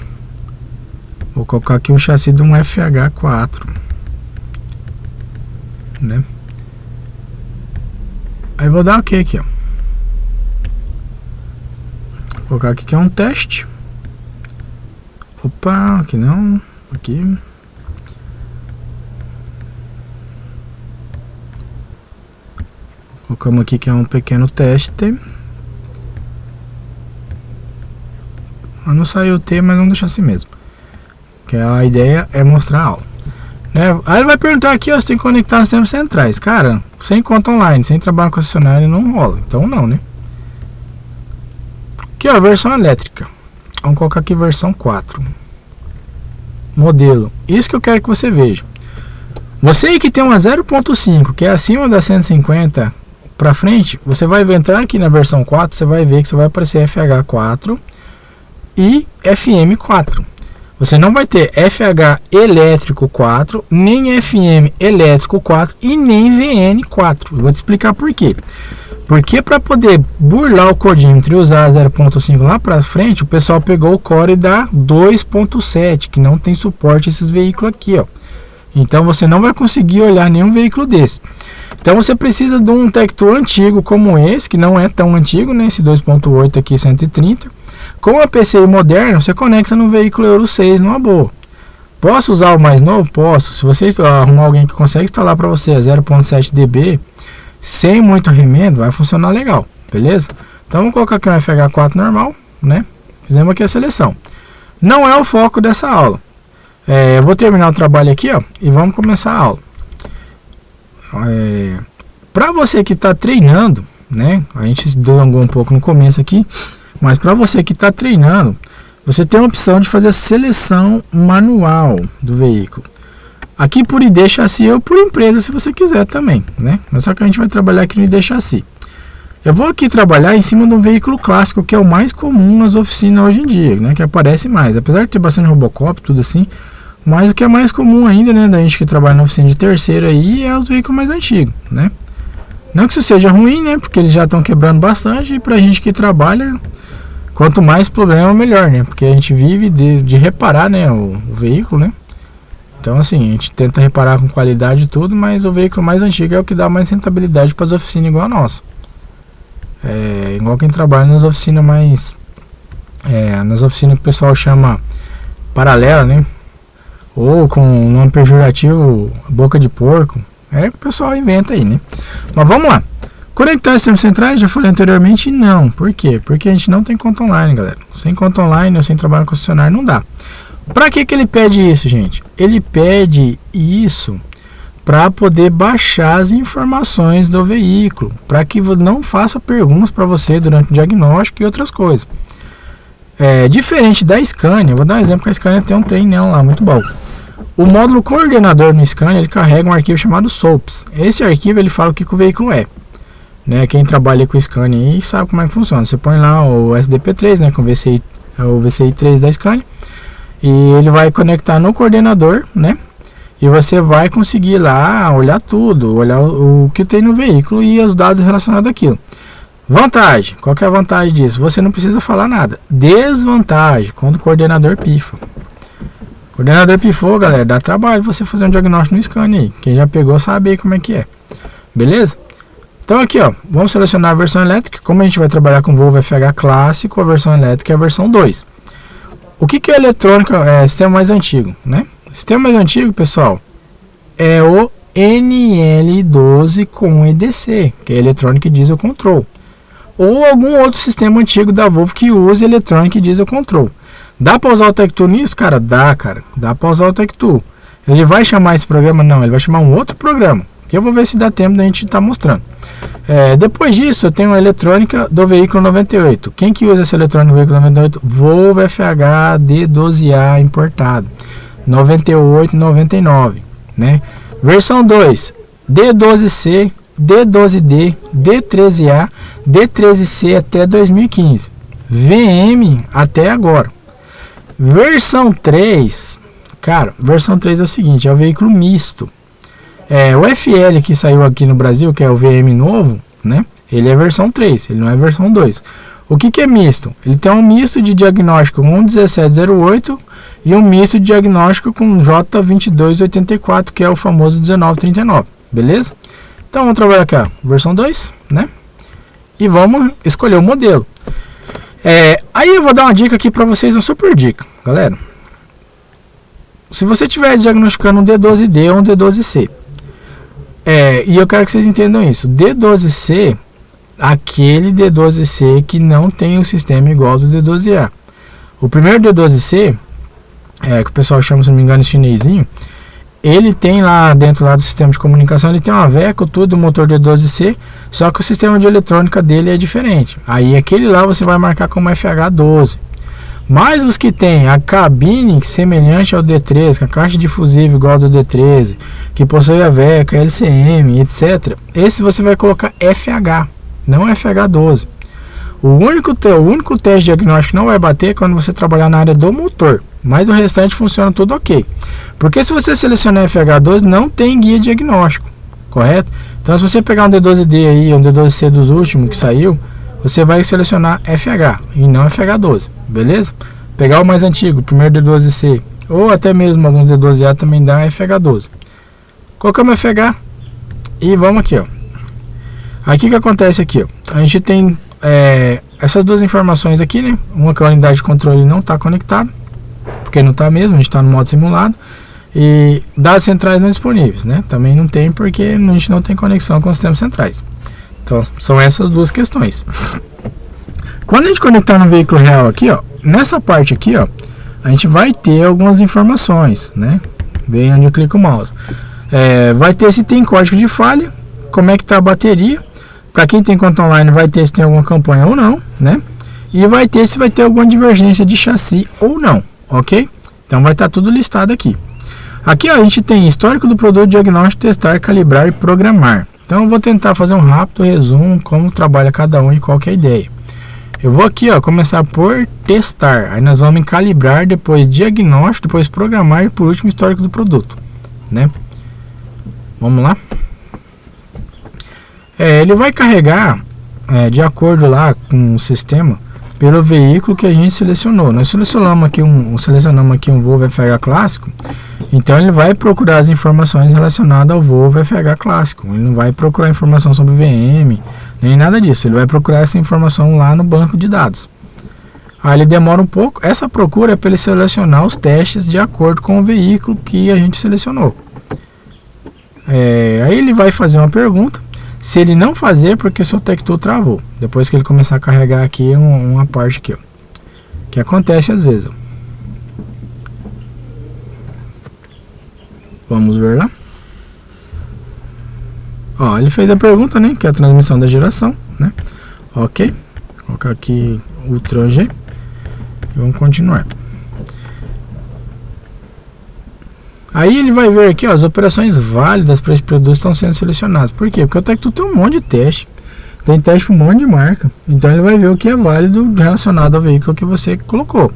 Vou colocar aqui um chassi de um FH4, né? Aí vou dar OK aqui, ó. Vou colocar aqui que é um teste. Opa, aqui não. Aqui. Colocamos aqui que é um pequeno teste. Não saiu o T, mas vamos deixar assim mesmo. Que a ideia é mostrar a aula, né? Aí ele vai perguntar aqui, ó, se tem que conectar nos sistemas centrais. Cara, sem conta online, sem trabalho com concessionário não rola. Então não, né? Aqui, ó, versão elétrica. Vamos colocar aqui versão 4. Modelo. Isso que eu quero que você veja. Você que tem uma 0.5, que é acima da 150 para frente, você vai entrar aqui na versão 4, você vai ver que você vai aparecer FH4 e FM4. Você não vai ter FH elétrico 4, nem FM elétrico 4 e nem VN4. Eu vou te explicar por quê. Porque para poder burlar o codímetro e usar a 0.5 lá para frente, o pessoal pegou o core da 2.7, que não tem suporte a esses veículos aqui, ó. Então você não vai conseguir olhar nenhum veículo desse. Então você precisa de um Tectool antigo como esse, que não é tão antigo, né? Esse 2.8 aqui 130. Com a PCI moderna, você conecta no veículo Euro 6 numa boa. Posso usar o mais novo? Posso. Se você arrumar alguém que consegue instalar para você a 0.7 dB sem muito remendo, vai funcionar legal, beleza? Então vamos colocar aqui um FH4 normal, né? Fizemos aqui a seleção. Não é o foco dessa aula. Eu vou terminar o trabalho aqui, ó, e vamos começar a aula. Para você que está treinando, né? A gente se delongou um pouco no começo aqui. Mas para você que está treinando, você tem a opção de fazer a seleção manual do veículo. Aqui por ID chassi ou por empresa, se você quiser também, né? Mas só que a gente vai trabalhar aqui no ID chassi. Eu vou aqui trabalhar em cima de um veículo clássico, que é o mais comum nas oficinas hoje em dia, né? Que aparece mais. Apesar de ter bastante Robocop, tudo assim. Mas o que é mais comum ainda, né? Da gente que trabalha na oficina de terceiro aí, é os veículos mais antigos, né? Não que isso seja ruim, né? Porque eles já estão quebrando bastante. E pra gente que trabalha, quanto mais problema, melhor, né? Porque a gente vive de reparar, né? O veículo, né? Então, assim, a gente tenta reparar com qualidade e tudo, mas o veículo mais antigo é o que dá mais rentabilidade para as oficinas igual a nossa. Igual quem trabalha nas oficinas mais... nas oficinas que o pessoal chama paralela, né? Ou com um nome pejorativo, boca de porco. O pessoal inventa aí, né? Mas vamos lá. Conectar sistemas centrais, já falei anteriormente, não. Por quê? Porque a gente não tem conta online, galera. Sem conta online ou sem trabalho concessionário não dá. Para que ele pede isso, gente? Ele pede isso para poder baixar as informações do veículo, para que não faça perguntas para você durante o diagnóstico e outras coisas. Diferente da Scania, vou dar um exemplo que a Scania tem um trem nela lá, muito bom. O módulo coordenador no Scania, ele carrega um arquivo chamado SOAPs. Esse arquivo ele fala o que o veículo é. Né? Quem trabalha com Scania aí sabe como é que funciona. Você põe lá o SDP3, né, com o VCI 3 da Scania, e ele vai conectar no coordenador, né? E você vai conseguir lá olhar tudo, olhar o que tem no veículo e os dados relacionados àquilo. Vantagem, qual que é a vantagem disso? Você não precisa falar nada. Desvantagem, quando o coordenador pifa. O coordenador pifou, galera, dá trabalho você fazer um diagnóstico no Scania aí. Quem já pegou sabe aí como é que é. Beleza? Então aqui, ó, vamos selecionar a versão elétrica. Como a gente vai trabalhar com Volvo FH clássico, a versão elétrica é a versão 2. O que é eletrônica, sistema mais antigo, né? Sistema mais antigo, pessoal, é o NL12 com EDC, que é Electronic Diesel Control, ou algum outro sistema antigo da Volvo que use Electronic Diesel Control. Dá para usar o Tech2 nisso? Cara, dá para usar o Tech2. Ele vai chamar esse programa? Não, ele vai chamar um outro programa, que eu vou ver se dá tempo da gente estar mostrando. Depois disso, eu tenho a eletrônica do veículo 98. Quem que usa essa eletrônica do veículo 98? Volvo FH D12A importado, 98, 99, né? Versão 2, D12C, D12D, D13A, D13C até 2015. VM até agora. Versão 3, cara, versão 3 é o seguinte, é o veículo misto. O FL que saiu aqui no Brasil, que é o VM novo, né? Ele é versão 3, ele não é versão 2. O que é misto? Ele tem um misto de diagnóstico com 1708 e um misto de diagnóstico com J2284, que é o famoso 1939, beleza? Então vamos trabalhar aqui, ó, versão 2, né? E vamos escolher o modelo. Aí eu vou dar uma dica aqui para vocês, uma super dica, galera. Se você estiver diagnosticando um D12D ou um D12C, e eu quero que vocês entendam isso, D12C, aquele D12C que não tem o sistema igual ao do D12A. O primeiro D12C, que o pessoal chama, se não me engano, de chinesinho, ele tem lá dentro do sistema de comunicação, ele tem uma Veco, tudo, motor D12C, só que o sistema de eletrônica dele é diferente. Aí aquele lá você vai marcar como FH12. Mas os que tem a cabine semelhante ao D13, com a caixa de fusível igual ao do D13, que possui a Veco, LCM, etc., esse você vai colocar FH, não FH12. O único teste diagnóstico que não vai bater é quando você trabalhar na área do motor, mas o restante funciona tudo ok. Porque se você selecionar FH12, não tem guia diagnóstico, correto? Então se você pegar um D12D aí, um D12C dos últimos que saiu, você vai selecionar FH e não FH12, beleza? Pegar o mais antigo, o primeiro D12C, ou até mesmo alguns D12A também dá FH12. Colocamos FH e vamos aqui, ó. Aqui que acontece aqui, ó. A gente tem essas duas informações aqui, né? Uma que a unidade de controle não está conectada, porque não está mesmo, a gente está no modo simulado. E dados centrais não disponíveis, né? Também não tem, porque a gente não tem conexão com os sistemas centrais. Então, são essas duas questões. Quando a gente conectar no veículo real aqui, ó, nessa parte aqui, ó, a gente vai ter algumas informações, né? Bem onde eu clico o mouse. Vai ter se tem código de falha, como é que está a bateria. Para quem tem conta online, vai ter se tem alguma campanha ou não, né? E vai ter se vai ter alguma divergência de chassi ou não, ok? Então vai estar tudo listado aqui. Aqui, ó, a gente tem histórico do produto, diagnóstico, testar, calibrar e programar. Então eu vou tentar fazer um rápido resumo como trabalha cada um e qual que é a ideia. Eu vou aqui, ó, começar por testar. Aí nós vamos em calibrar, depois diagnóstico, depois programar e por último histórico do produto, né? Vamos lá. Ele vai carregar de acordo lá com o sistema pelo veículo que a gente selecionou. Nós selecionamos aqui um Volvo FH clássico, então ele vai procurar as informações relacionadas ao Volvo FH clássico. Ele não vai procurar informação sobre VM, nem nada disso. Ele vai procurar essa informação lá no banco de dados. Aí ele demora um pouco. Essa procura é para ele selecionar os testes de acordo com o veículo que a gente selecionou. Aí ele vai fazer uma pergunta. Se ele não fazer, porque o seu Tech2 travou. Depois que ele começar a carregar aqui uma parte aqui, ó, que acontece às vezes, ó. Vamos ver lá. Ó, ele fez a pergunta, né, que é a transmissão da geração, né? Ok. Vou colocar aqui Ultra G e vamos continuar. Aí ele vai ver aqui, ó, as operações válidas para esse produto estão sendo selecionadas. Por quê? Porque o Tech2 tem um monte de teste. Tem teste para um monte de marca. Então ele vai ver o que é válido relacionado ao veículo que você colocou.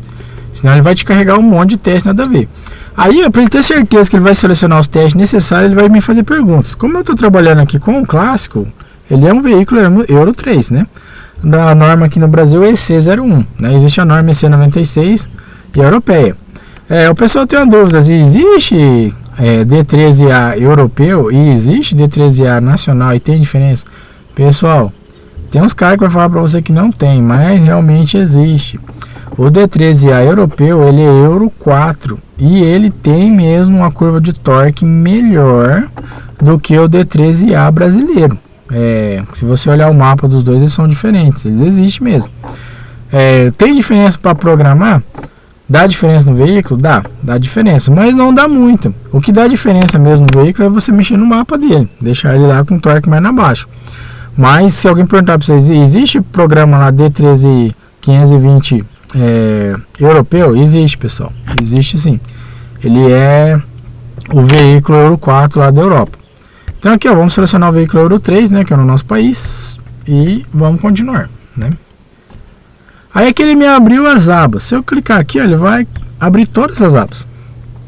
Senão ele vai te carregar um monte de teste nada a ver. Aí, para ele ter certeza que ele vai selecionar os testes necessários, ele vai me fazer perguntas. Como eu estou trabalhando aqui com o clássico, ele é um veículo Euro 3, né? A norma aqui no Brasil é EC01, né? Existe a norma EC96 e a europeia. O pessoal tem uma dúvida, existe D13A europeu e existe D13A nacional e tem diferença? Pessoal, tem uns caras que vai falar para você que não tem, mas realmente existe. O D13A europeu, ele é Euro 4 e ele tem mesmo uma curva de torque melhor do que o D13A brasileiro. Se você olhar o mapa dos dois, eles são diferentes, eles existem mesmo. Tem diferença para programar? Dá diferença no veículo? Dá diferença, mas não dá muito. O que dá diferença mesmo no veículo é você mexer no mapa dele, deixar ele lá com torque mais na baixa. Mas se alguém perguntar para vocês, existe programa lá D13520 europeu? Existe, pessoal, existe sim. Ele é o veículo Euro 4 lá da Europa. Então aqui, ó, vamos selecionar o veículo Euro 3, né, que é no nosso país, e vamos continuar, né? Aí aqui ele me abriu as abas. Se eu clicar aqui, ó, ele vai abrir todas as abas.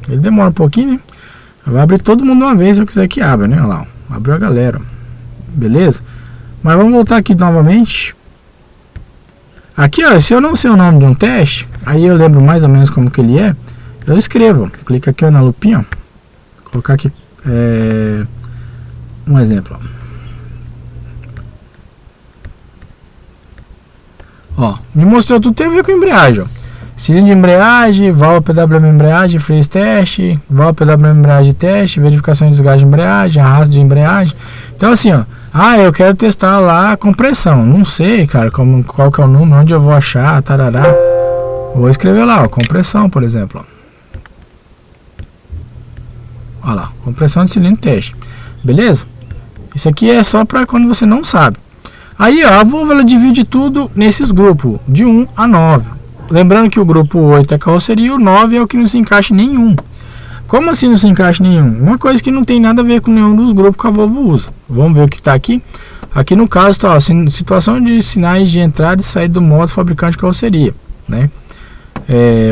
Ele demora um pouquinho, né? Vai abrir todo mundo uma vez se eu quiser que abra, né? Olha lá, ó, abriu a galera, ó. Beleza? Mas vamos voltar aqui novamente. Aqui, ó, se eu não sei o nome de um teste, aí eu lembro mais ou menos como que ele é, eu escrevo. Clica aqui, ó, na lupinha, ó. Vou colocar aqui um exemplo, ó. Me mostrou tudo, tem a ver com embreagem, ó. Cilindro de embreagem, válvula PWM embreagem, freios teste, válvula PWM embreagem teste, verificação de desgaste de embreagem, arrasto de embreagem. Então assim, ó, eu quero testar lá a compressão. Não sei, cara, qual que é o número, onde eu vou achar, tarará. Vou escrever lá, ó, compressão, por exemplo, ó. Olha lá, compressão de cilindro teste. Beleza? Isso aqui é só para quando você não sabe. Aí, ó, a Volvo ela divide tudo nesses grupos, de 1 a 9. Lembrando que o grupo 8 é carroceria e o 9 é o que não se encaixa em nenhum. Como assim não se encaixa em nenhum? Uma coisa que não tem nada a ver com nenhum dos grupos que a Volvo usa. Vamos ver o que está aqui. Aqui no caso está, ó, situação de sinais de entrada e saída do modo fabricante de carroceria, né?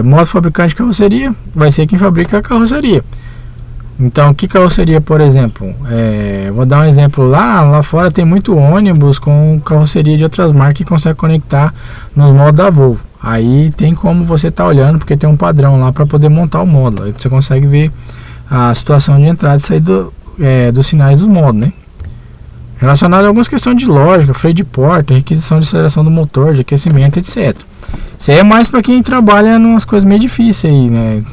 Modo fabricante de carroceria vai ser quem fabrica a carroceria. Então, que carroceria, por exemplo? Vou dar um exemplo lá fora tem muito ônibus com carroceria de outras marcas que consegue conectar nos modos da Volvo. Aí tem como você tá olhando, porque tem um padrão lá para poder montar o módulo. Aí você consegue ver a situação de entrada e saída dos sinais dos modos, né? Relacionado a algumas questões de lógica, freio de porta, requisição de aceleração do motor, de aquecimento, etc. Isso aí é mais para quem trabalha em umas coisas meio difíceis aí, né?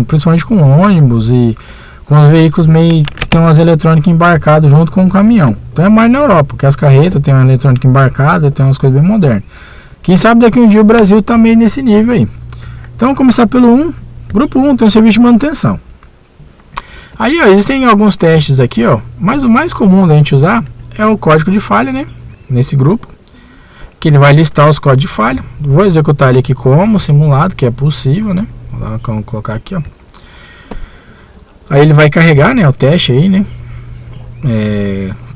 Principalmente com ônibus e com os veículos meio que tem umas eletrônicas embarcadas junto com o caminhão. Então é mais na Europa, porque as carretas tem uma eletrônica embarcada, tem umas coisas bem modernas. Quem sabe daqui um dia o Brasil tá meio nesse nível aí. Então vamos começar pelo 1. Grupo 1 tem o serviço de manutenção. Aí, ó, existem alguns testes aqui, ó, mas o mais comum da gente usar é o código de falha, né? Nesse grupo, que ele vai listar os códigos de falha. Vou executar ele aqui como simulado, que é possível, né? Vamos colocar aqui, ó. Aí ele vai carregar, né, o teste aí, né,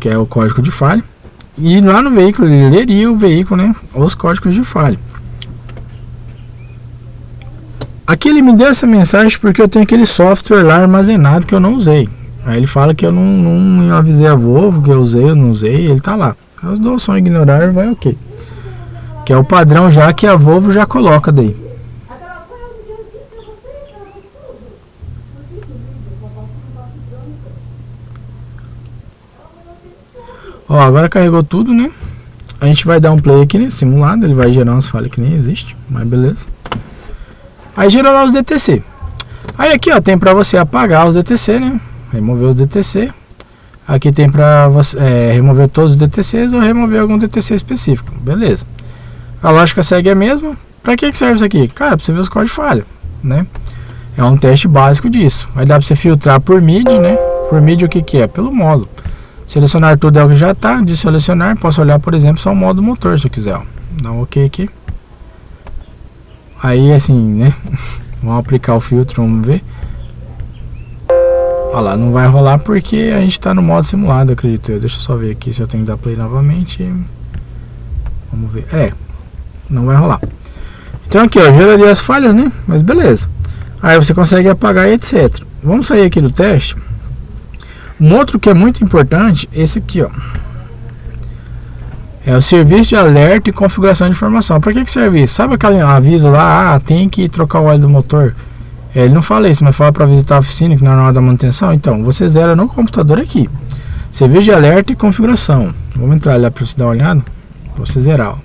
que é o código de falha. E lá no veículo ele leria o veículo, né, os códigos de falha. Aqui ele me deu essa mensagem porque eu tenho aquele software lá armazenado que eu não usei. Aí ele fala que eu não avisei a Volvo que eu usei, eu não usei, ele tá lá. Eu dou só ignorar, vai ok. Que é o padrão já que a Volvo já coloca daí. Ó, agora carregou tudo, né? A gente vai dar um play aqui, né? Simulado, ele vai gerar umas falhas que nem existe, mas beleza. Aí gerou lá os DTC. Aí aqui, ó, tem pra você apagar os DTC, né? Remover os DTC. Aqui tem pra você remover todos os DTCs ou remover algum DTC específico, beleza. A lógica segue a mesma. Pra que serve isso aqui? Cara, pra você ver os códigos de falha, né? É um teste básico disso. Aí dá pra você filtrar por MIDI, né? Por MIDI o que que é? Pelo módulo. Selecionar tudo é o que já está. De selecionar, posso olhar, por exemplo, só o modo motor se eu quiser, ó. Dá um ok aqui. Aí assim, né? Vamos aplicar o filtro, vamos ver. Olha lá, não vai rolar porque a gente está no modo simulado, acredito eu. Deixa eu só ver aqui se eu tenho que dar play novamente. Vamos ver. Não vai rolar. Então aqui, ó, geraria as falhas, né? Mas beleza. Aí você consegue apagar e etc. Vamos sair aqui do teste. Um outro que é muito importante, esse aqui, ó, é o serviço de alerta e configuração de informação. Para que serve isso? Sabe aquele aviso lá, tem que trocar o óleo do motor? Ele não fala isso, mas fala para visitar a oficina, que não é na hora da manutenção. Então, você zera no computador aqui. Serviço de alerta e configuração. Vamos entrar lá para você dar uma olhada. Você zerar,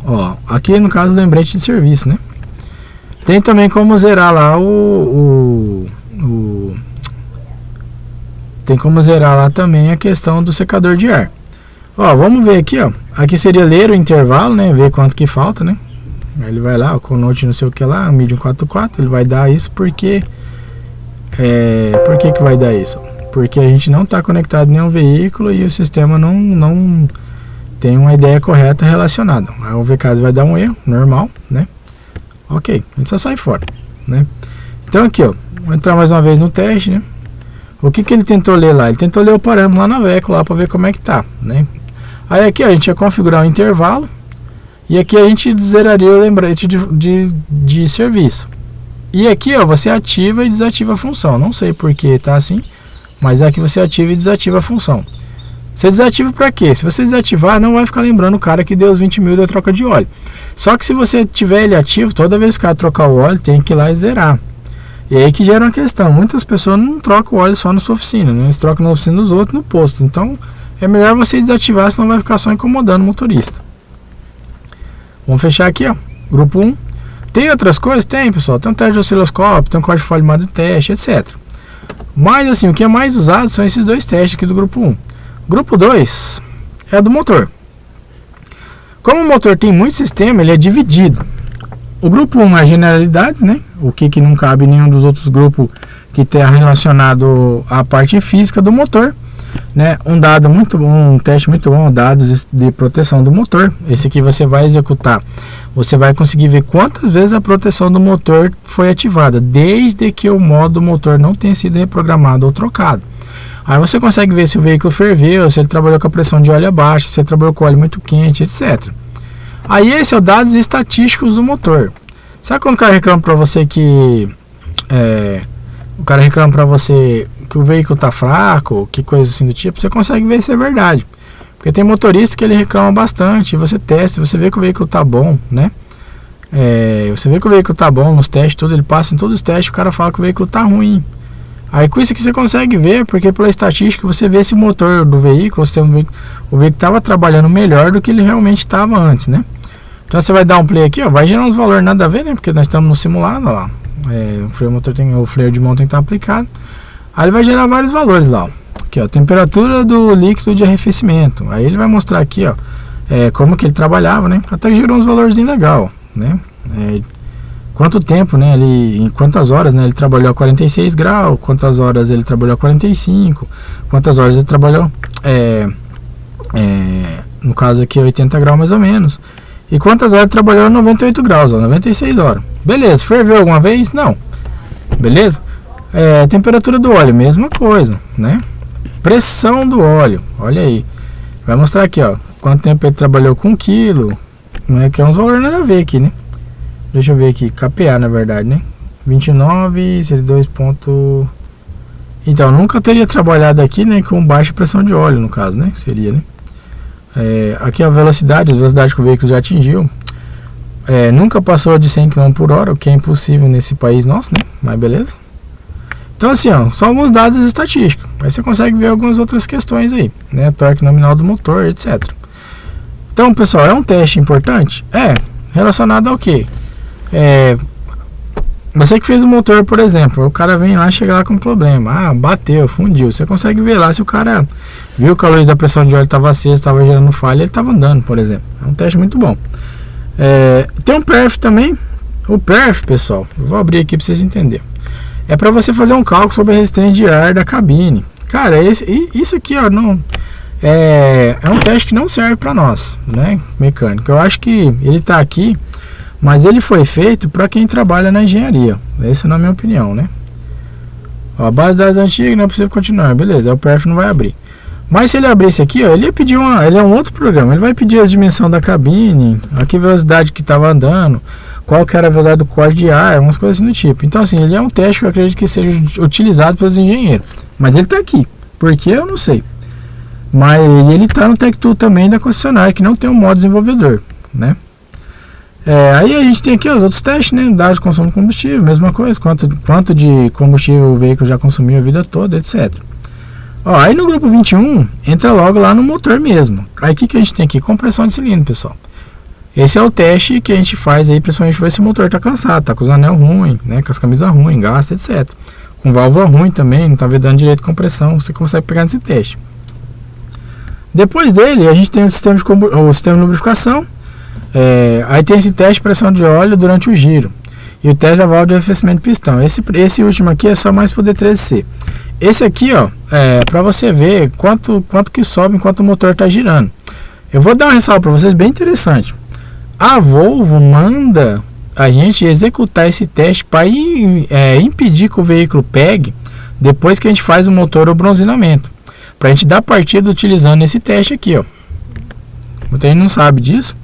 ó. aqui no caso lembrete de serviço, né? Tem também como zerar lá tem como zerar lá também a questão do secador de ar. Ó, vamos ver aqui, ó. Aqui seria ler o intervalo, né? Ver quanto que falta, né? Aí ele vai lá, com note não sei o que lá, medium 44, ele vai dar isso porque... por que vai dar isso? Porque a gente não está conectado em nenhum veículo e o sistema não tem uma ideia correta relacionada. Aí o VCAS vai dar um erro, normal, né? Ok, a gente só sai fora, né? Então aqui, ó, vou entrar mais uma vez no teste, né? O que ele tentou ler lá? Ele tentou ler o parâmetro lá na VECO lá para ver como é que tá, né? Aí aqui, ó, a gente ia configurar o intervalo e aqui a gente zeraria o lembrete de serviço. E aqui, ó, você ativa e desativa a função. Não sei porque tá assim, mas aqui você ativa e desativa a função. Você desativa para quê? Se você desativar, não vai ficar lembrando o cara que deu os 20 mil da troca de óleo. Só que se você tiver ele ativo, toda vez que o cara trocar o óleo, tem que ir lá e zerar. E aí que gera uma questão. Muitas pessoas não trocam o óleo só na sua oficina, né? Eles trocam na oficina dos outros no posto. Então, é melhor você desativar, senão vai ficar só incomodando o motorista. Vamos fechar aqui, ó. Grupo 1. Tem outras coisas? Tem, pessoal. Tem um teste de osciloscópio, tem um código de folha de teste, etc. Mas, assim, o que é mais usado são esses dois testes aqui do grupo 1. Grupo 2 é do motor. Como o motor tem muito sistema, ele é dividido. O grupo 1 é generalidades, né? O que não cabe em nenhum dos outros grupos que tenha relacionado à parte física do motor, né? Um teste muito bom, dados de proteção do motor. Esse aqui você vai executar. Você vai conseguir ver quantas vezes a proteção do motor foi ativada, desde que o modo do motor não tenha sido reprogramado ou trocado. Aí você consegue ver se o veículo ferveu, se ele trabalhou com a pressão de óleo baixa, se ele trabalhou com óleo muito quente, etc. Aí esse é o dados estatísticos do motor. Sabe quando o cara reclama para você que o veículo tá fraco, que coisa assim do tipo? Você consegue ver se é verdade. Porque tem motorista que ele reclama bastante, você testa, você vê que o veículo tá bom, né? Você vê que o veículo tá bom nos testes, tudo, ele passa em todos os testes, o cara fala que o veículo tá ruim. Aí com isso que você consegue ver, porque pela estatística você vê se o motor do veículo, o veículo estava trabalhando melhor do que ele realmente estava antes, né? Então você vai dar um play aqui, ó, vai gerar uns valores nada a ver, né? Porque nós estamos no simulado, ó lá. O freio de mão tem que estar aplicado. Aí ele vai gerar vários valores lá, ó. Aqui, ó, temperatura do líquido de arrefecimento. Aí ele vai mostrar aqui, ó, como que ele trabalhava, né? Até que gerou uns valorzinhos legal, né? Quanto tempo, né? Em quantas horas, né? Ele trabalhou a 46 graus, quantas horas ele trabalhou a 45, quantas horas ele trabalhou, no caso aqui 80 graus mais ou menos. E quantas horas ele trabalhou a 98 graus, ó, 96 horas. Beleza, ferveu alguma vez? Não. Beleza? Temperatura do óleo, mesma coisa, né? Pressão do óleo, olha aí. Vai mostrar aqui, ó, quanto tempo ele trabalhou com quilo, né? Que é uns valores nada a ver aqui, né? Deixa eu ver aqui, KPA na verdade, né? 29, seria 2 pontos. Então, nunca teria trabalhado aqui, né? Com baixa pressão de óleo, no caso, né? Seria, né? Aqui a velocidade que o veículo já atingiu. Nunca passou de 100 km por hora, o que é impossível nesse país nosso, né? Mas beleza. Então assim, ó, são alguns dados estatísticos. Aí você consegue ver algumas outras questões aí, né? Torque nominal do motor, etc. Então, pessoal, é um teste importante? Relacionado ao quê? Você que fez o motor, por exemplo, o cara vem lá, chega lá com um problema, bateu, fundiu, você consegue ver lá se o cara viu que a luz da pressão de óleo estava acesa, estava gerando falha, ele estava andando, por exemplo. É um teste muito bom. Tem um perf também. O perf, pessoal, eu vou abrir aqui para vocês entenderem. É para você fazer um cálculo sobre a resistência de ar da cabine. Cara, isso aqui, ó, não é um teste que não serve para nós, né, mecânico. Eu acho que ele está aqui, mas ele foi feito para quem trabalha na engenharia. Essa é a minha opinião, né? Ó, a base de dados antiga não é possível continuar, beleza? O perf não vai abrir. Mas se ele abrisse aqui, ó, ele ia pedir ele é um outro programa. Ele vai pedir as dimensões da cabine, a que velocidade que estava andando, qual que era a velocidade do corte de ar, umas coisas assim do tipo. Então assim, ele é um teste que eu acredito que seja utilizado pelos engenheiros. Mas ele está aqui. Por quê? Eu não sei. Mas ele está no TechTool também da concessionária, que não tem um modo desenvolvedor, né? Aí a gente tem aqui os outros testes, né? Dados de consumo de combustível, mesma coisa, quanto de combustível o veículo já consumiu a vida toda, etc. Aí no grupo 21 entra logo lá no motor mesmo. Aí o que a gente tem aqui? Compressão de cilindro, pessoal. Esse é o teste que a gente faz aí, principalmente para ver se o motor tá cansado, tá com os anel ruim, né, com as camisas ruins, gasta, etc. Com válvula ruim também, não tá dando direito de compressão, você consegue pegar nesse teste. Depois dele, a gente tem o sistema de lubrificação, aí tem esse teste de pressão de óleo durante o giro e o teste da válvula de arrefecimento de pistão. Esse último aqui é só mais pro D13C. Esse aqui, ó, é para você ver quanto que sobe enquanto o motor tá girando. Eu vou dar uma ressalva para vocês bem interessante. A Volvo manda a gente executar esse teste para impedir que o veículo pegue depois que a gente faz o motor ou bronzeamento, para a gente dar partida utilizando esse teste aqui, ó. Muita gente não sabe disso,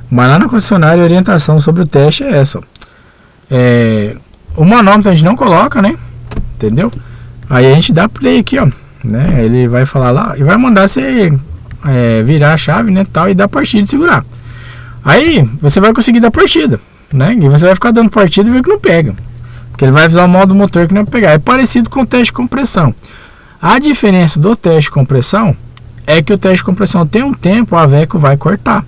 mas lá na concessionária a orientação sobre o teste é essa, ó. O manômetro a gente não coloca, né? Entendeu? Aí a gente dá play aqui, ó, né? Ele vai falar lá e vai mandar você virar a chave, né, tal, e dar partida e segurar. Aí você vai conseguir dar partida, né? E você vai ficar dando partida e ver que não pega, porque ele vai avisar o modo do motor que não vai pegar. É parecido com o teste de compressão. A diferença do teste de compressão é que o teste de compressão tem um tempo, a Iveco vai cortar.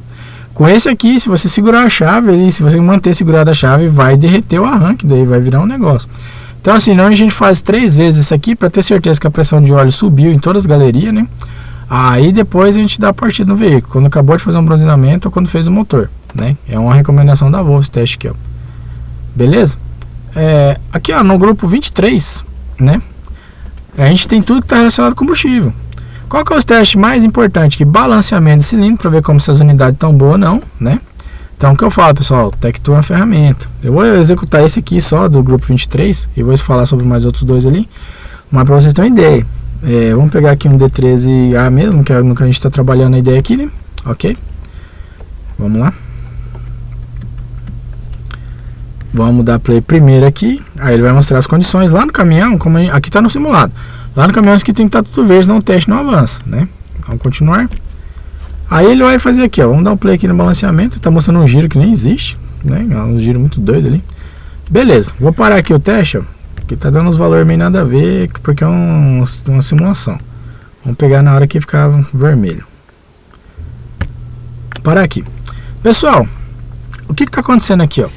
Com esse aqui, se você segurar a chave, se você manter segurada a chave, vai derreter o arranque, daí vai virar um negócio. Então assim, não, a gente faz 3 vezes isso aqui para ter certeza que a pressão de óleo subiu em todas as galerias, né? Aí depois a gente dá a partida no veículo, quando acabou de fazer um bronzeamento ou quando fez o motor, né? É uma recomendação da Volvo esse teste aqui, ó. Beleza? Aqui, ó, no grupo 23, né? A gente tem tudo que está relacionado com combustível. Qual que é os testes mais importantes? Que balanceamento de cilindro, para ver como essas unidades estão boas ou não, né? Então o que eu falo, pessoal, Tectour é uma ferramenta. Eu vou executar esse aqui só do grupo 23 e vou falar sobre mais outros dois ali, mas para vocês terem uma ideia. Vamos pegar aqui um D13A mesmo, que é no que a gente está trabalhando a ideia aqui, né? Ok? Vamos lá. Vamos dar play primeiro aqui. Aí ele vai mostrar as condições lá no caminhão, como aqui está no simulado. Lá no caminhão isso aqui tem que estar tudo verde, senão o teste não avança, né? Vamos continuar. Aí ele vai fazer aqui, ó. Vamos dar um play aqui no balanceamento. Está mostrando um giro que nem existe, né? Um giro muito doido ali. Beleza, vou parar aqui o teste, ó. Que tá dando uns valores meio nada a ver, porque é uma simulação. Vamos pegar na hora que ficar vermelho. Parar aqui. Pessoal, o que tá acontecendo aqui, ó?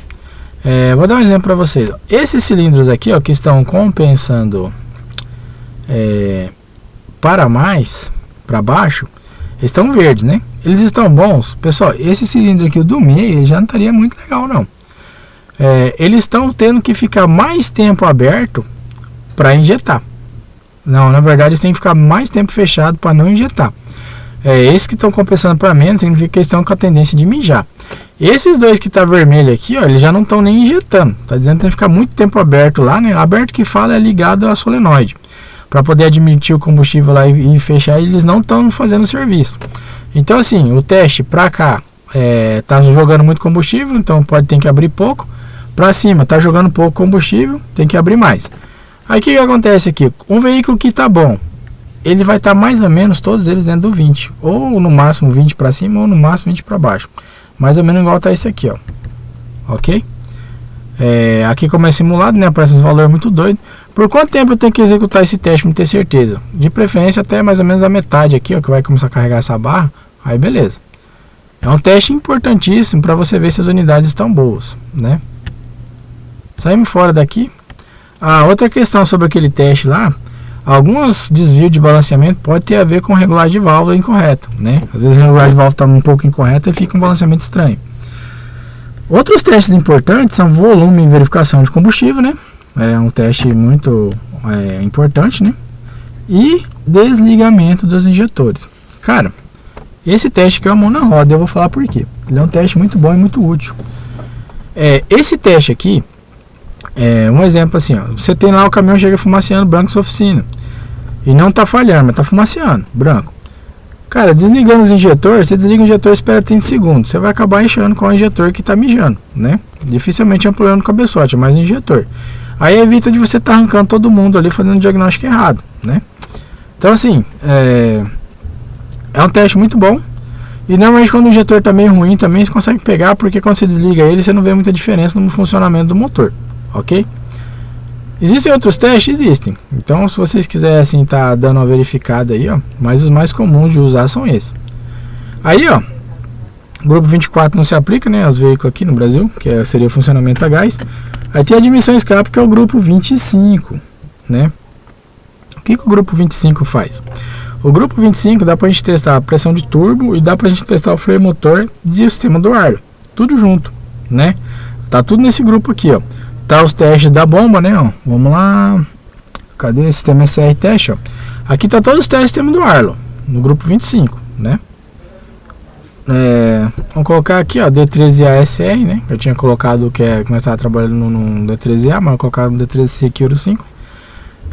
Vou dar um exemplo para vocês. Esses cilindros aqui, ó, que estão compensando para mais, para baixo, eles estão verdes, né? Eles estão bons. Pessoal, esse cilindro aqui, o do meio, ele já não estaria muito legal, não. Eles estão tendo que ficar mais tempo aberto para injetar. Não, na verdade eles têm que ficar mais tempo fechado para não injetar. Esses que estão compensando para menos significa que eles estão com a tendência de mijar. Esses dois que tá vermelho aqui, ó, eles já não estão nem injetando. Tá dizendo que tem que ficar muito tempo aberto lá, né? Aberto que fala é ligado a solenoide, para poder admitir o combustível lá e fechar. Eles não estão fazendo o serviço. Então assim, o teste para cá tá jogando muito combustível, então pode ter que abrir pouco. Para cima tá jogando pouco combustível, tem que abrir mais. Aí o que acontece aqui? Um veículo que tá bom, ele vai estar mais ou menos todos eles dentro do 20, ou no máximo 20 para cima, ou no máximo 20 para baixo. Mais ou menos igual tá esse aqui, ó. Ok? Aqui como é simulado, né? Aparece uns valores muito doidos. Por quanto tempo eu tenho que executar esse teste para ter certeza? De preferência até mais ou menos a metade aqui, ó, que vai começar a carregar essa barra. Aí beleza. É um teste importantíssimo para você ver se as unidades estão boas, né? Saímos fora daqui. Outra questão sobre aquele teste lá, alguns desvios de balanceamento pode ter a ver com regulagem de válvula incorreta, né? Às vezes a regulagem de válvula está um pouco incorreta e fica um balanceamento estranho. Outros testes importantes são volume e verificação de combustível, né? É um teste muito importante, né? E desligamento dos injetores. Cara, esse teste aqui é uma mão na roda, eu vou falar por quê. Ele é um teste muito bom e muito útil. Esse teste aqui, um exemplo assim, ó, você tem lá o caminhão chega fumaciando branco sua oficina e não tá falhando, mas tá fumaciando branco. Cara, desligando os injetores, você desliga o injetor e espera 30 segundos, você vai acabar enchendo com o injetor que tá mijando, né? Dificilmente é um problema no cabeçote, é mais um injetor. Aí evita de você estar arrancando todo mundo ali fazendo o diagnóstico errado, né? Então assim, é um teste muito bom. E normalmente quando o injetor tá meio ruim também você consegue pegar, porque quando você desliga ele você não vê muita diferença no funcionamento do motor. Ok? Existem outros testes? Existem. Então se vocês quiserem assim tá dando uma verificada aí, ó, mas os mais comuns de usar são esses. Aí, ó, O grupo 24 não se aplica, né, aos veículos aqui no Brasil, que seria o funcionamento a gás. Aí tem a admissão e escape, que é o grupo 25, né? O que o grupo 25 faz? O grupo 25 dá pra gente testar a pressão de turbo e dá pra gente testar o freio motor e o sistema do ar, tudo junto, né? Tá tudo nesse grupo aqui, ó. Tá os testes da bomba, né, ó. Vamos lá. Cadê o sistema SR teste, ó? Aqui tá todos os testes do sistema do ar, ó, no grupo 25, né? Vamos colocar aqui, ó, D13A SR, né? Eu tinha colocado que é como eu estava trabalhando no D13A, mas eu vou colocar no D13C aqui, Euro 5.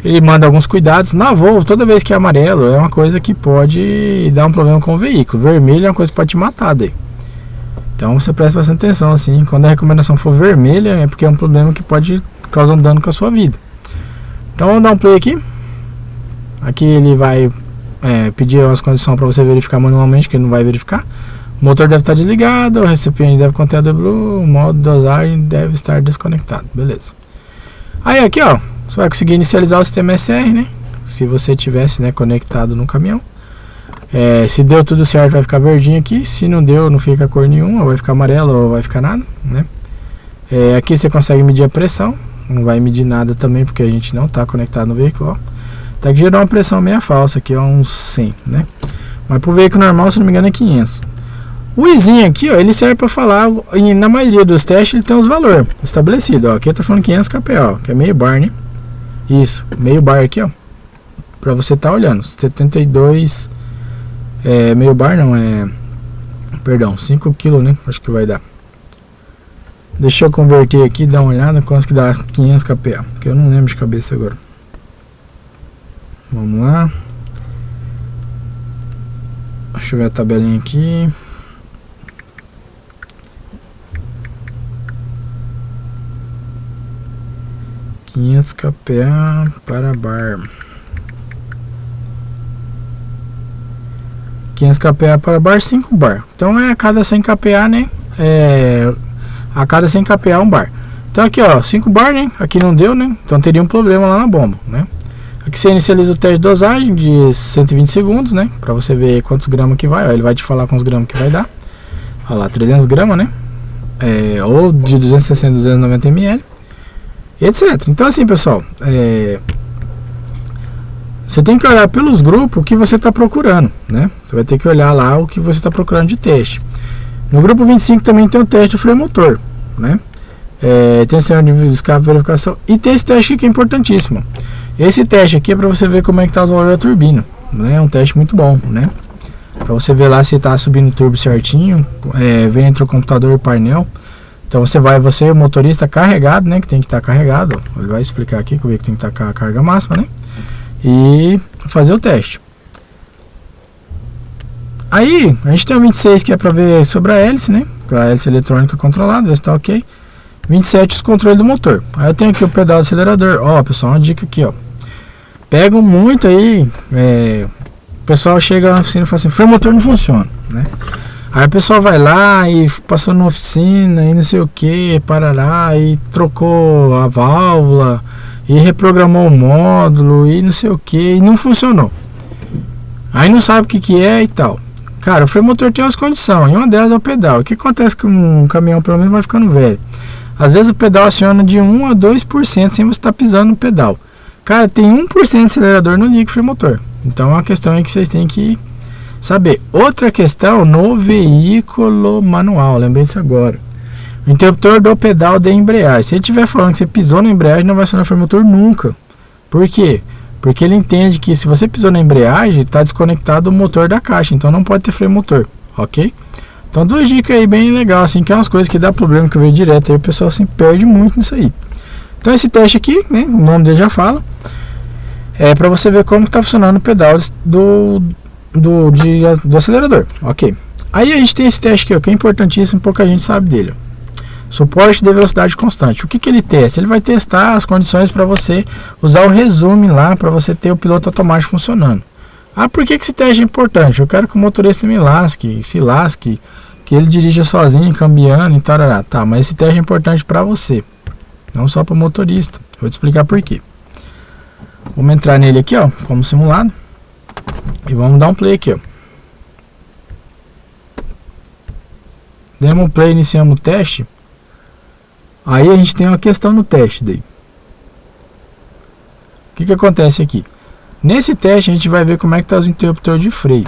Ele manda alguns cuidados. Na Volvo, toda vez que é amarelo, é uma coisa que pode dar um problema com o veículo. Vermelho é uma coisa que pode te matar daí. Então você presta bastante atenção, assim. Quando a recomendação for vermelha, é porque é um problema que pode causar um dano com a sua vida. Então vamos dar um play aqui. Aqui ele vai pedir umas condições para você verificar manualmente, que ele não vai verificar. O motor deve estar desligado, o recipiente deve conter AdBlue, o modo de dosagem deve estar desconectado, beleza. Aí aqui, ó, você vai conseguir inicializar o sistema SR, né? Se você tivesse, né, conectado no caminhão. Se deu tudo certo, vai ficar verdinho aqui. Se não deu, não fica cor nenhuma, vai ficar amarelo ou vai ficar nada, né? Aqui você consegue medir a pressão. Não vai medir nada também, porque a gente não está conectado no veículo, ó. Tá que gerou uma pressão meia falsa aqui, ó, uns 100, né? Mas pro veículo normal, se não me engano, é 500. O izinho aqui, ó, ele serve para falar, e na maioria dos testes ele tem os valores estabelecidos, ó. Aqui eu tô falando 500 kPa, ó, que é meio bar, né? Isso, meio bar aqui, ó, para você tá olhando. 72, meio bar não, perdão, 5 kg, né? Acho que vai dar. Deixa eu converter aqui, dar uma olhada quanto que dá 500 kPa, que eu não lembro de cabeça agora. Vamos lá. Deixa eu ver a tabelinha aqui. kPa para bar. 500 kPa para bar, 5 bar. Então é a cada 100 kPa, né? A cada 100 kPa um bar. Então aqui, ó, 5 bar, né? Aqui não deu, né? Então teria um problema lá na bomba, né? Aqui você inicializa o teste de dosagem de 120 segundos, né? Pra você ver quantos gramas que vai. Ó, ele vai te falar quantos gramas que vai dar. Olha lá, 300 gramas, né? Ou de 260 a 290 ml. Etc. Então assim, pessoal, você tem que olhar pelos grupos o que você está procurando, né? Você vai ter que olhar lá o que você está procurando de teste. No grupo 25 também tem o teste do freio motor, né? Tem o sistema de escape, verificação, e tem esse teste aqui que é importantíssimo. Esse teste aqui é para você ver como é que está os valores da turbina, né? É um teste muito bom, né? Para você ver lá se está subindo o turbo certinho, vem entre o computador e o painel. Então você e o motorista carregado, né? Que tem que estar carregado. Ele vai explicar aqui que o veículo tem que estar com a carga máxima, né? E fazer o teste. Aí a gente tem o 26 que é para ver sobre a hélice, né? A hélice eletrônica controlada, ver se está ok. 27 os controles do motor. Aí eu tenho aqui o pedal do acelerador. Ó, pessoal, uma dica aqui, ó. Pegam muito aí. O pessoal chega na oficina e fala assim: freio motor não funciona, né? Aí o pessoal vai lá e passou na oficina e não sei o que, parará, e trocou a válvula e reprogramou o módulo e não sei o que, e não funcionou. Aí não sabe o que é e tal. Cara, o freio motor tem as condições, e uma delas é o pedal. O que acontece com um caminhão, pelo menos, vai ficando velho? Às vezes o pedal aciona de 1 a 2% sem você estar pisando no pedal. Cara, tem 1% de acelerador no líquido freio motor. Então a questão é que vocês têm que saber. Outra questão no veículo manual, lembrei disso agora. O interruptor do pedal de embreagem. Se ele estiver falando que você pisou na embreagem, não vai acionar o freio motor nunca. Por quê? Porque ele entende que se você pisou na embreagem, está desconectado o motor da caixa. Então não pode ter freio motor, ok? Então duas dicas aí bem legal, assim, que é umas coisas que dá problema que eu vejo direto. Aí o pessoal assim, perde muito nisso aí. Então esse teste aqui, né, o nome dele já fala. É para você ver como está funcionando o pedal do acelerador, ok? Aí a gente tem esse teste aqui, ó, que é importantíssimo, pouca gente sabe dele. Suporte de velocidade constante. O que ele testa? Ele vai testar as condições para você usar o resume lá, para você ter o piloto automático funcionando. Ah, por que esse teste é importante? Eu quero que o motorista se lasque, que ele dirija sozinho, cambiando e tal. Tá, mas esse teste é importante para você, não só para o motorista. Vou te explicar por quê. Vamos entrar nele aqui, ó, como simulado. E vamos dar um play aqui, ó. demos play, iniciamos o teste. Aí a gente tem uma questão no teste daí. O que acontece aqui? Nesse teste a gente vai ver como é que tá os interruptores de freio.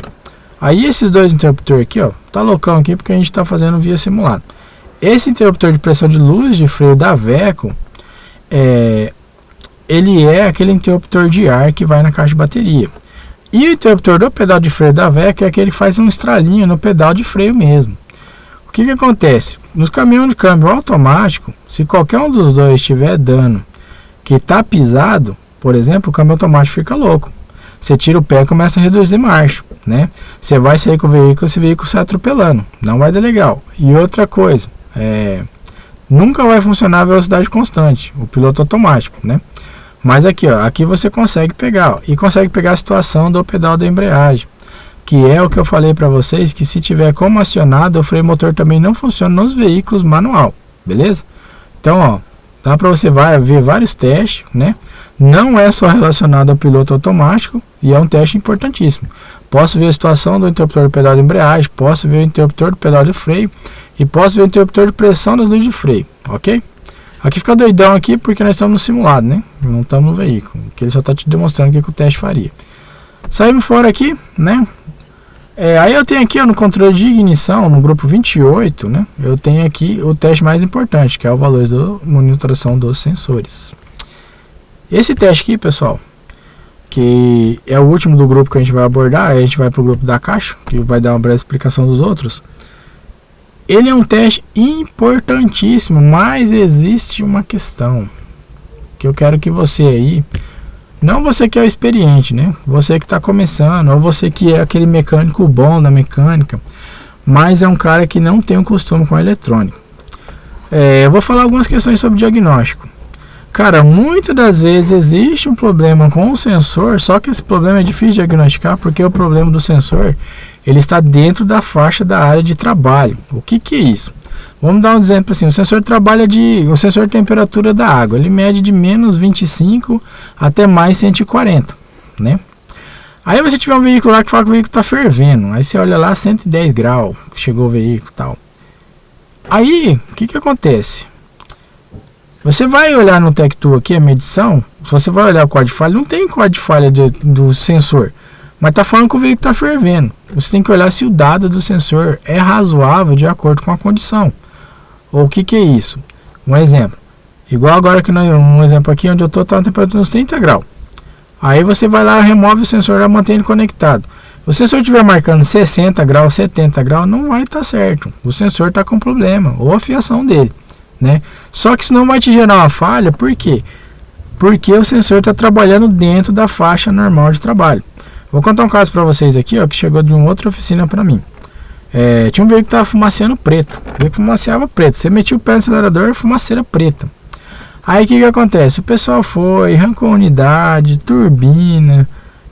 Aí esses dois interruptores aqui, ó, tá loucão aqui porque a gente tá fazendo via simulado. Esse interruptor de pressão de luz de freio da Veco, ele é aquele interruptor de ar que vai na caixa de bateria. E o interruptor do pedal de freio da Veco é aquele que faz um estralinho no pedal de freio mesmo. O que acontece? Nos caminhões de câmbio automático, se qualquer um dos dois tiver dano que está pisado, por exemplo, o câmbio automático fica louco. Você tira o pé e começa a reduzir marcha, né? Você vai sair com o veículo, esse veículo sai atropelando. Não vai dar legal. E outra coisa, nunca vai funcionar a velocidade constante, o piloto automático, né? Mas aqui, ó, aqui você consegue pegar, ó, e consegue pegar a situação do pedal da embreagem, que é o que eu falei para vocês, que se tiver como acionado, o freio motor também não funciona nos veículos manual, beleza? Então, ó, dá para você ver vários testes, né? Não é só relacionado ao piloto automático e é um teste importantíssimo. Posso ver a situação do interruptor do pedal de embreagem, posso ver o interruptor do pedal de freio e posso ver o interruptor de pressão das luzes de freio, ok? Aqui fica doidão aqui porque nós estamos no simulado, né? Não estamos no veículo, que ele só está te demonstrando o que o teste faria. Saímos fora aqui, né? Aí eu tenho aqui, ó, no controle de ignição, no grupo 28, né? Eu tenho aqui o teste mais importante, que é o valor da monitoração dos sensores. Esse teste aqui, pessoal, que é o último do grupo que a gente vai abordar, aí a gente vai para o grupo da caixa, que vai dar uma breve explicação dos outros. Ele é um teste importantíssimo, mas existe uma questão que eu quero que você aí, não você que é o experiente, né? Você que está começando, ou você que é aquele mecânico bom da mecânica, mas é um cara que não tem um costume com a eletrônica. Eu vou falar algumas questões sobre diagnóstico. Cara, muitas das vezes existe um problema com o sensor, só que esse problema é difícil de diagnosticar porque o problema do sensor ele está dentro da faixa da área de trabalho. O que é isso? Vamos dar um exemplo assim, o sensor o sensor de temperatura da água, ele mede de menos 25 até mais 140, né? Aí você tiver um veículo lá que fala que o veículo está fervendo, aí você olha lá 110 graus, chegou o veículo e tal. Aí, o que acontece? Você vai olhar no Tech2 aqui a medição, se você vai olhar o código de falha, não tem código de falha do sensor, mas está falando que o veículo está fervendo. Você tem que olhar se o dado do sensor é razoável de acordo com a condição. Ou o que é isso? Um exemplo, igual agora que um exemplo aqui onde eu estou, está na temperatura uns 30 graus. Aí você vai lá, remove o sensor, já mantém ele conectado. Se o sensor estiver marcando 60 graus, 70 graus, não vai estar certo. O sensor está com problema, ou a fiação dele, né? Só que isso não vai te gerar uma falha, por quê? Porque o sensor está trabalhando dentro da faixa normal de trabalho. Vou contar um caso para vocês aqui, ó, que chegou de uma outra oficina para mim. Tinha um veículo que estava fumaceando preto. O veículo fumaceava preto. Você metia o pé no acelerador, fumaceira preta. Aí o que acontece? O pessoal foi, arrancou a unidade, turbina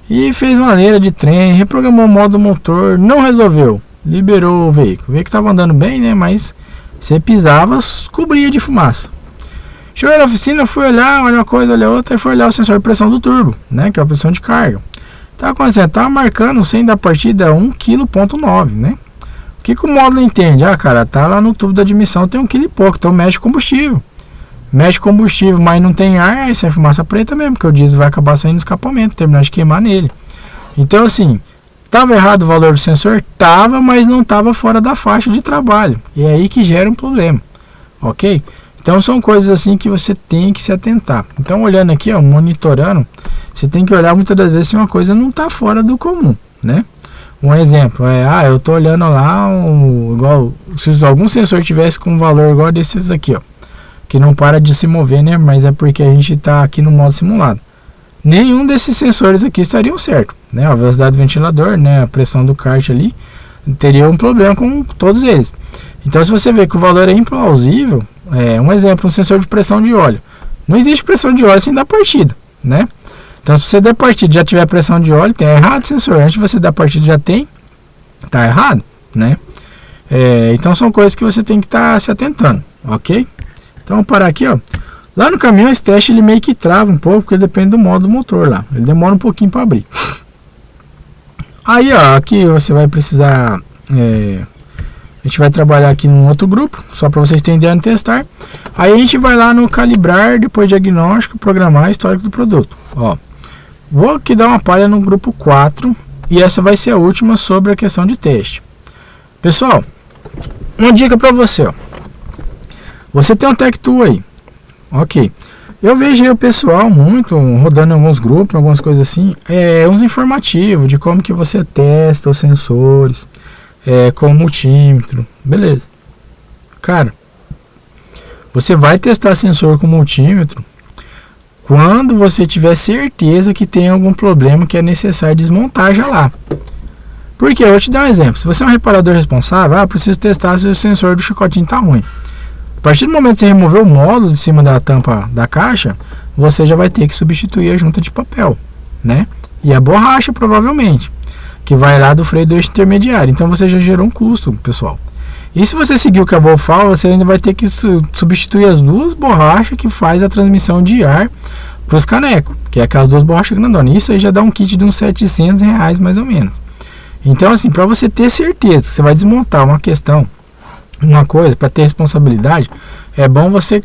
e fez uma leira de trem, reprogramou o modo motor, não resolveu. Liberou o veículo. O veículo estava andando bem, né? Mas você pisava, cobria de fumaça. Chegou na oficina, fui olhar, olha uma coisa, olha outra, e foi olhar o sensor de pressão do turbo, né? Que é a pressão de carga. Tá acontecendo, tava marcando 100 da partida 1,9 kg, né? O que o módulo entende? Ah, cara, tá lá no tubo da admissão, tem 1,5 kg, então mexe combustível. Mexe combustível, mas não tem ar, aí sai fumaça preta mesmo, porque o diesel vai acabar saindo no escapamento, terminar de queimar nele. Então, assim, tava errado o valor do sensor? Tava, mas não tava fora da faixa de trabalho. E é aí que gera um problema, ok? Então, são coisas assim que você tem que se atentar. Então, olhando aqui, ó, monitorando, você tem que olhar muitas das vezes se uma coisa não está fora do comum, né? Um exemplo eu tô olhando lá, igual, se algum sensor tivesse com um valor igual desses aqui, ó, que não para de se mover, né? Mas é porque a gente está aqui no modo simulado. Nenhum desses sensores aqui estariam certo, né? A velocidade do ventilador, né? A pressão do kart ali, teria um problema com todos eles. Então, se você vê que o valor é implausível, um exemplo, um sensor de pressão de óleo. Não existe pressão de óleo sem dar partida, né? Então, se você der partida e já tiver pressão de óleo, tem errado o sensor. Antes de você dar partida já tem, tá errado, né? Então, são coisas que você tem que estar se atentando, ok? Então, vamos parar aqui, ó. Lá no caminhão, esse teste ele meio que trava um pouco, porque depende do modo do motor lá. Ele demora um pouquinho para abrir. Aí, ó, aqui você vai precisar A gente vai trabalhar aqui num outro grupo, só para vocês terem ideia de testar. Aí a gente vai lá no calibrar, depois diagnóstico, programar, histórico do produto. Ó, vou aqui dar uma palha no grupo 4 e essa vai ser a última sobre a questão de teste. Pessoal, uma dica para você, ó. Você tem um Tech2 aí, ok. Eu vejo aí o pessoal muito rodando em alguns grupos, algumas coisas assim, uns informativos de como que você testa os sensores, com o multímetro, beleza. Cara, você vai testar sensor com multímetro quando você tiver certeza que tem algum problema que é necessário desmontar já lá. Porque eu vou te dar um exemplo. Se você é um reparador responsável, preciso testar se o sensor do chicotinho está ruim. A partir do momento que você remover o módulo de cima da tampa da caixa, você já vai ter que substituir a junta de papel, né? E a borracha, provavelmente, que vai lá do freio do eixo intermediário. Então você já gerou um custo, pessoal. E se você seguir o que a Volvo fala, você ainda vai ter que substituir as duas borrachas que faz a transmissão de ar para os canecos, que é aquelas duas borrachas grandonas. Isso aí já dá um kit de uns R$700 mais ou menos. Então, assim, para você ter certeza que você vai desmontar uma coisa, para ter responsabilidade, é bom você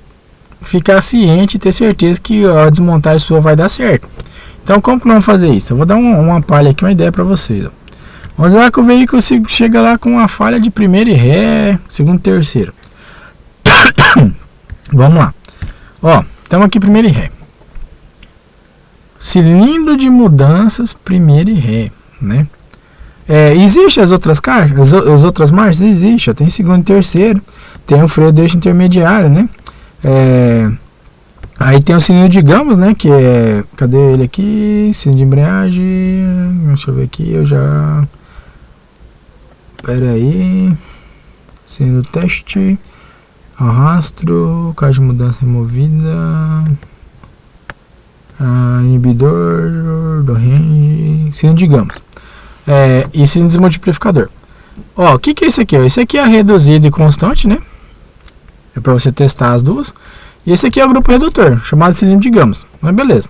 ficar ciente e ter certeza que a desmontagem sua vai dar certo. Então, como que nós vamos fazer isso? Eu vou dar uma palha aqui, uma ideia para vocês. Ó. Vamos lá que o veículo chega lá com uma falha de primeira e ré, segunda e terceira. Vamos lá. Ó, estamos aqui primeira e ré. Cilindro de mudanças, primeira e ré, né? Existe as outras caixas, as outras marchas? Existe, tem segundo e terceiro, tem o freio de eixo intermediário, né? Aí tem o sininho de gamos, né? Que é, cadê ele aqui? Sino de embreagem, deixa eu ver aqui, pera aí, sino do teste, arrastro, caixa de mudança removida, inibidor do range, sino de gamos. E sino desmultiplicador. Ó, o que é isso aqui? Ó? Esse aqui é reduzido e constante, né? É para você testar as duas. E esse aqui é o grupo redutor, chamado cilindro de gamos. Mas beleza.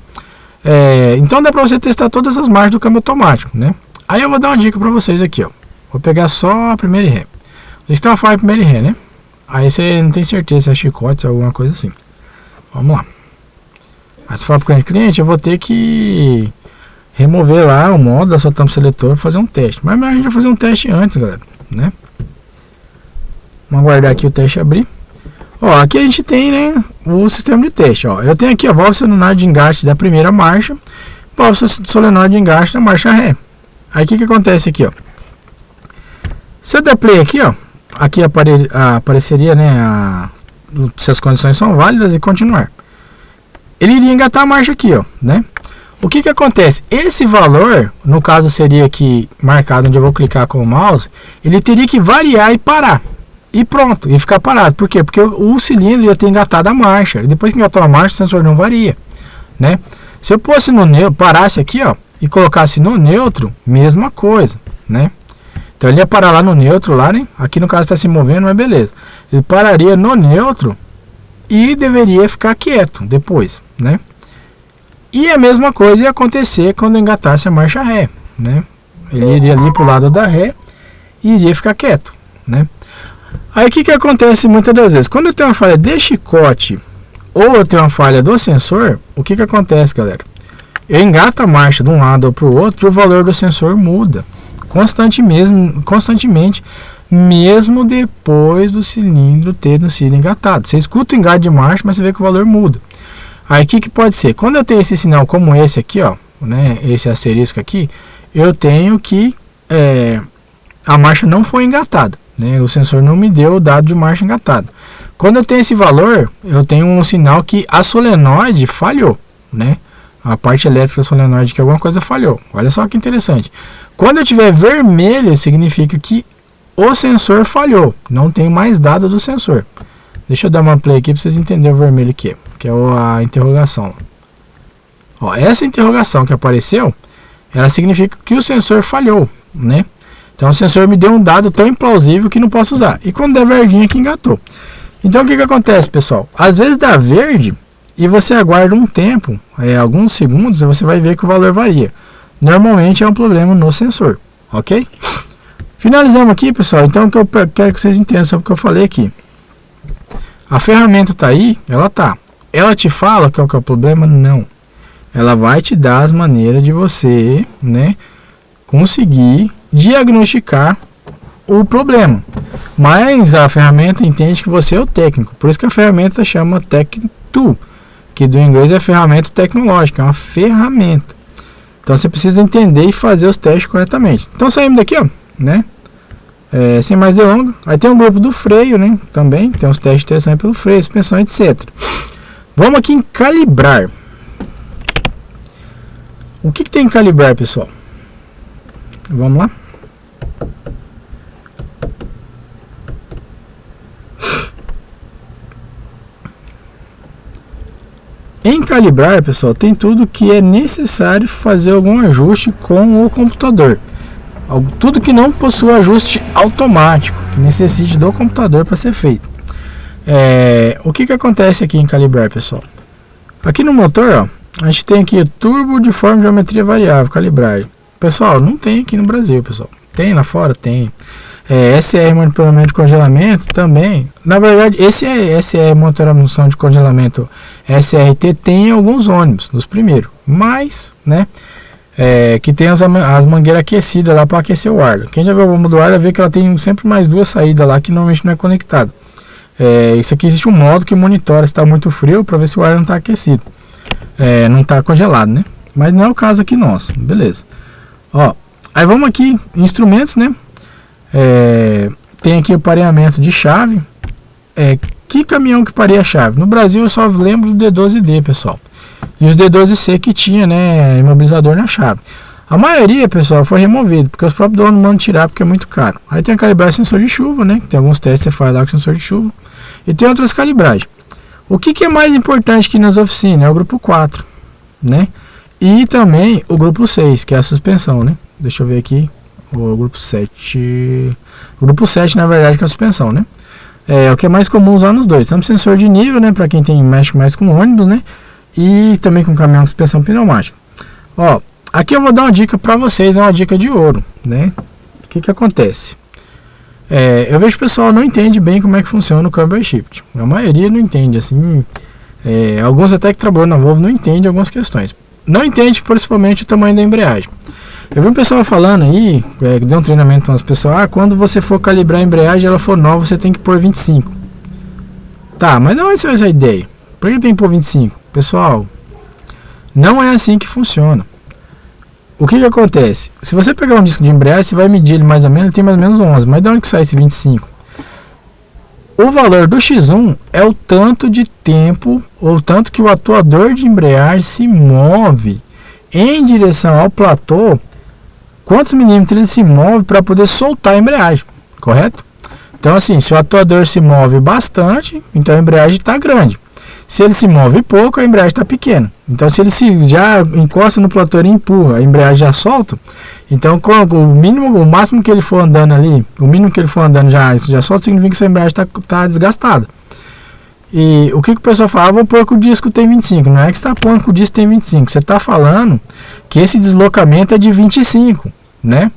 Então dá para você testar todas as marchas do câmbio automático, né? Aí eu vou dar uma dica para vocês aqui, ó. Vou pegar só a primeira e ré. Vocês têm uma falha primeira e ré, né? Aí você não tem certeza se é chicote ou alguma coisa assim. Vamos lá. Aí se for para o cliente, eu vou ter que remover lá o módulo da sua tampa seletor para fazer um teste. Mas a gente vai fazer um teste antes, galera, né? Vamos aguardar aqui o teste abrir. Ó, aqui a gente tem, né, o sistema de teste. Ó, eu tenho aqui a válvula solenoide de engate da primeira marcha, válvula solenoide de engate da marcha ré. Aí o que acontece aqui, ó? Se eu der play aqui, ó, aqui apareceria, né, se as condições são válidas e continuar. Ele iria engatar a marcha aqui, ó, né? O que acontece? Esse valor, no caso seria aqui marcado onde eu vou clicar com o mouse, ele teria que variar e parar. E pronto, e ficar parado. Por quê? Porque o cilindro ia ter engatado a marcha. E depois que engatou a marcha, o sensor não varia, né? Se eu fosse no neutro, parasse aqui, ó, e colocasse no neutro, mesma coisa, né? Então ele ia parar lá no neutro, lá, né? Aqui no caso está se movendo, mas beleza. Ele pararia no neutro e deveria ficar quieto depois, né? E a mesma coisa ia acontecer quando engatasse a marcha ré, né? Ele iria ali pro lado da ré e iria ficar quieto, né? Aí o que acontece muitas das vezes? Quando eu tenho uma falha de chicote ou eu tenho uma falha do sensor, o que acontece, galera? Eu engato a marcha de um lado ou para o outro e o valor do sensor muda constantemente, mesmo depois do cilindro ter sido engatado. Você escuta o engate de marcha, mas você vê que o valor muda. Aí o que pode ser? Quando eu tenho esse sinal como esse aqui, ó, né, esse asterisco aqui, eu tenho que a marcha não foi engatada, né? O sensor não me deu o dado de marcha engatada. Quando eu tenho esse valor, eu tenho um sinal que a solenoide falhou, né? A parte elétrica da solenoide, que alguma coisa falhou. Olha só que interessante. Quando eu tiver vermelho, significa que o sensor falhou. Não tem mais dado do sensor. Deixa eu dar uma play aqui para vocês entenderem o vermelho que é a interrogação. Ó, essa interrogação que apareceu, ela significa que o sensor falhou, né? Então o sensor me deu um dado tão implausível que não posso usar. E quando der verdinho que engatou. Então o que acontece, pessoal? Às vezes dá verde e você aguarda um tempo, alguns segundos, e você vai ver que o valor varia. Normalmente é um problema no sensor, ok? Finalizamos aqui, pessoal. Então o que eu quero que vocês entendam sobre o que eu falei aqui. A ferramenta tá aí, ela tá. Ela te fala qual que é o problema? Não. Ela vai te dar as maneiras de você, né, conseguir diagnosticar o problema. Mas a ferramenta entende que você é o técnico. Por isso que a ferramenta chama Tech Tool, que do inglês é ferramenta tecnológica, é uma ferramenta. Então você precisa entender e fazer os testes corretamente. Então saímos daqui, ó, né? Sem mais delongas. Aí tem um grupo do freio, né? Também tem os testes de tensão pelo freio, suspensão, etc. Vamos aqui em calibrar. O que tem em calibrar, pessoal? Vamos lá. Em calibrar, pessoal, tem tudo que é necessário fazer algum ajuste com o computador. Tudo que não possui ajuste automático, que necessite do computador para ser feito. O que acontece aqui em calibrar, pessoal? Aqui no motor, ó, a gente tem aqui turbo de forma de geometria variável, calibrar. Pessoal, não tem aqui no Brasil, pessoal. Tem lá fora? Tem. SR monitoramento de congelamento também. Na verdade, esse SR monitoramento de congelamento SRT tem em alguns ônibus, nos primeiros. Mas, né, que tem as mangueiras aquecidas lá para aquecer o ar. Quem já viu a bomba do ar vai ver que ela tem sempre mais duas saídas lá que normalmente não é conectada. Isso aqui existe um modo que monitora se está muito frio para ver se o ar não está aquecido. Não está congelado, né? Mas não é o caso aqui nosso. Beleza. Ó, aí vamos aqui, instrumentos, né? Tem aqui o pareamento de chave. Que caminhão que pareia a chave? No Brasil eu só lembro do D12D, pessoal. E os D12C que tinha, né, imobilizador na chave. A maioria, pessoal, foi removido, porque os próprios donos mandam tirar porque é muito caro. Aí tem a calibragem sensor de chuva, né? Tem alguns testes que você faz lá com sensor de chuva. E tem outras calibragens. O que é mais importante aqui nas oficinas? É o grupo 4, né? E também o grupo 6, que é a suspensão, né? Deixa eu ver aqui. O grupo 7. O grupo 7, na verdade, que é a suspensão, né? O que é mais comum usar nos dois. Tanto sensor de nível, né? Para quem mexe mais com ônibus, né? E também com caminhão com suspensão pneumática. Ó, aqui eu vou dar uma dica para vocês, é uma dica de ouro, né? O que acontece? Eu vejo que o pessoal não entende bem como é que funciona o câmbio shift. A maioria não entende, assim. Alguns até que trabalham na Volvo não entendem algumas questões. Não entende principalmente o tamanho da embreagem. Eu vi um pessoal falando aí, que deu um treinamento para as pessoas, quando você for calibrar a embreagem, ela for nova, você tem que pôr 25. Tá, mas não é essa a ideia. Por que tem que pôr 25? Pessoal, não é assim que funciona. O que acontece? Se você pegar um disco de embreagem, você vai medir ele mais ou menos, ele tem mais ou menos 11. Mas de onde que sai esse 25? O valor do X1 é o tanto de tempo, ou tanto que o atuador de embreagem se move em direção ao platô, quantos milímetros ele se move para poder soltar a embreagem, correto? Então assim, se o atuador se move bastante, então a embreagem está grande. Se ele se move pouco, a embreagem está pequena. Então se ele já encosta no platô e empurra, a embreagem já solta. Então o máximo que ele for andando ali, o mínimo que ele for andando já solta, significa que essa embreagem está desgastada. E o que o pessoal fala? Vou pôr que o disco tem 25. Não é que você está pondo que o disco tem 25. Você está falando que esse deslocamento é de 25, né?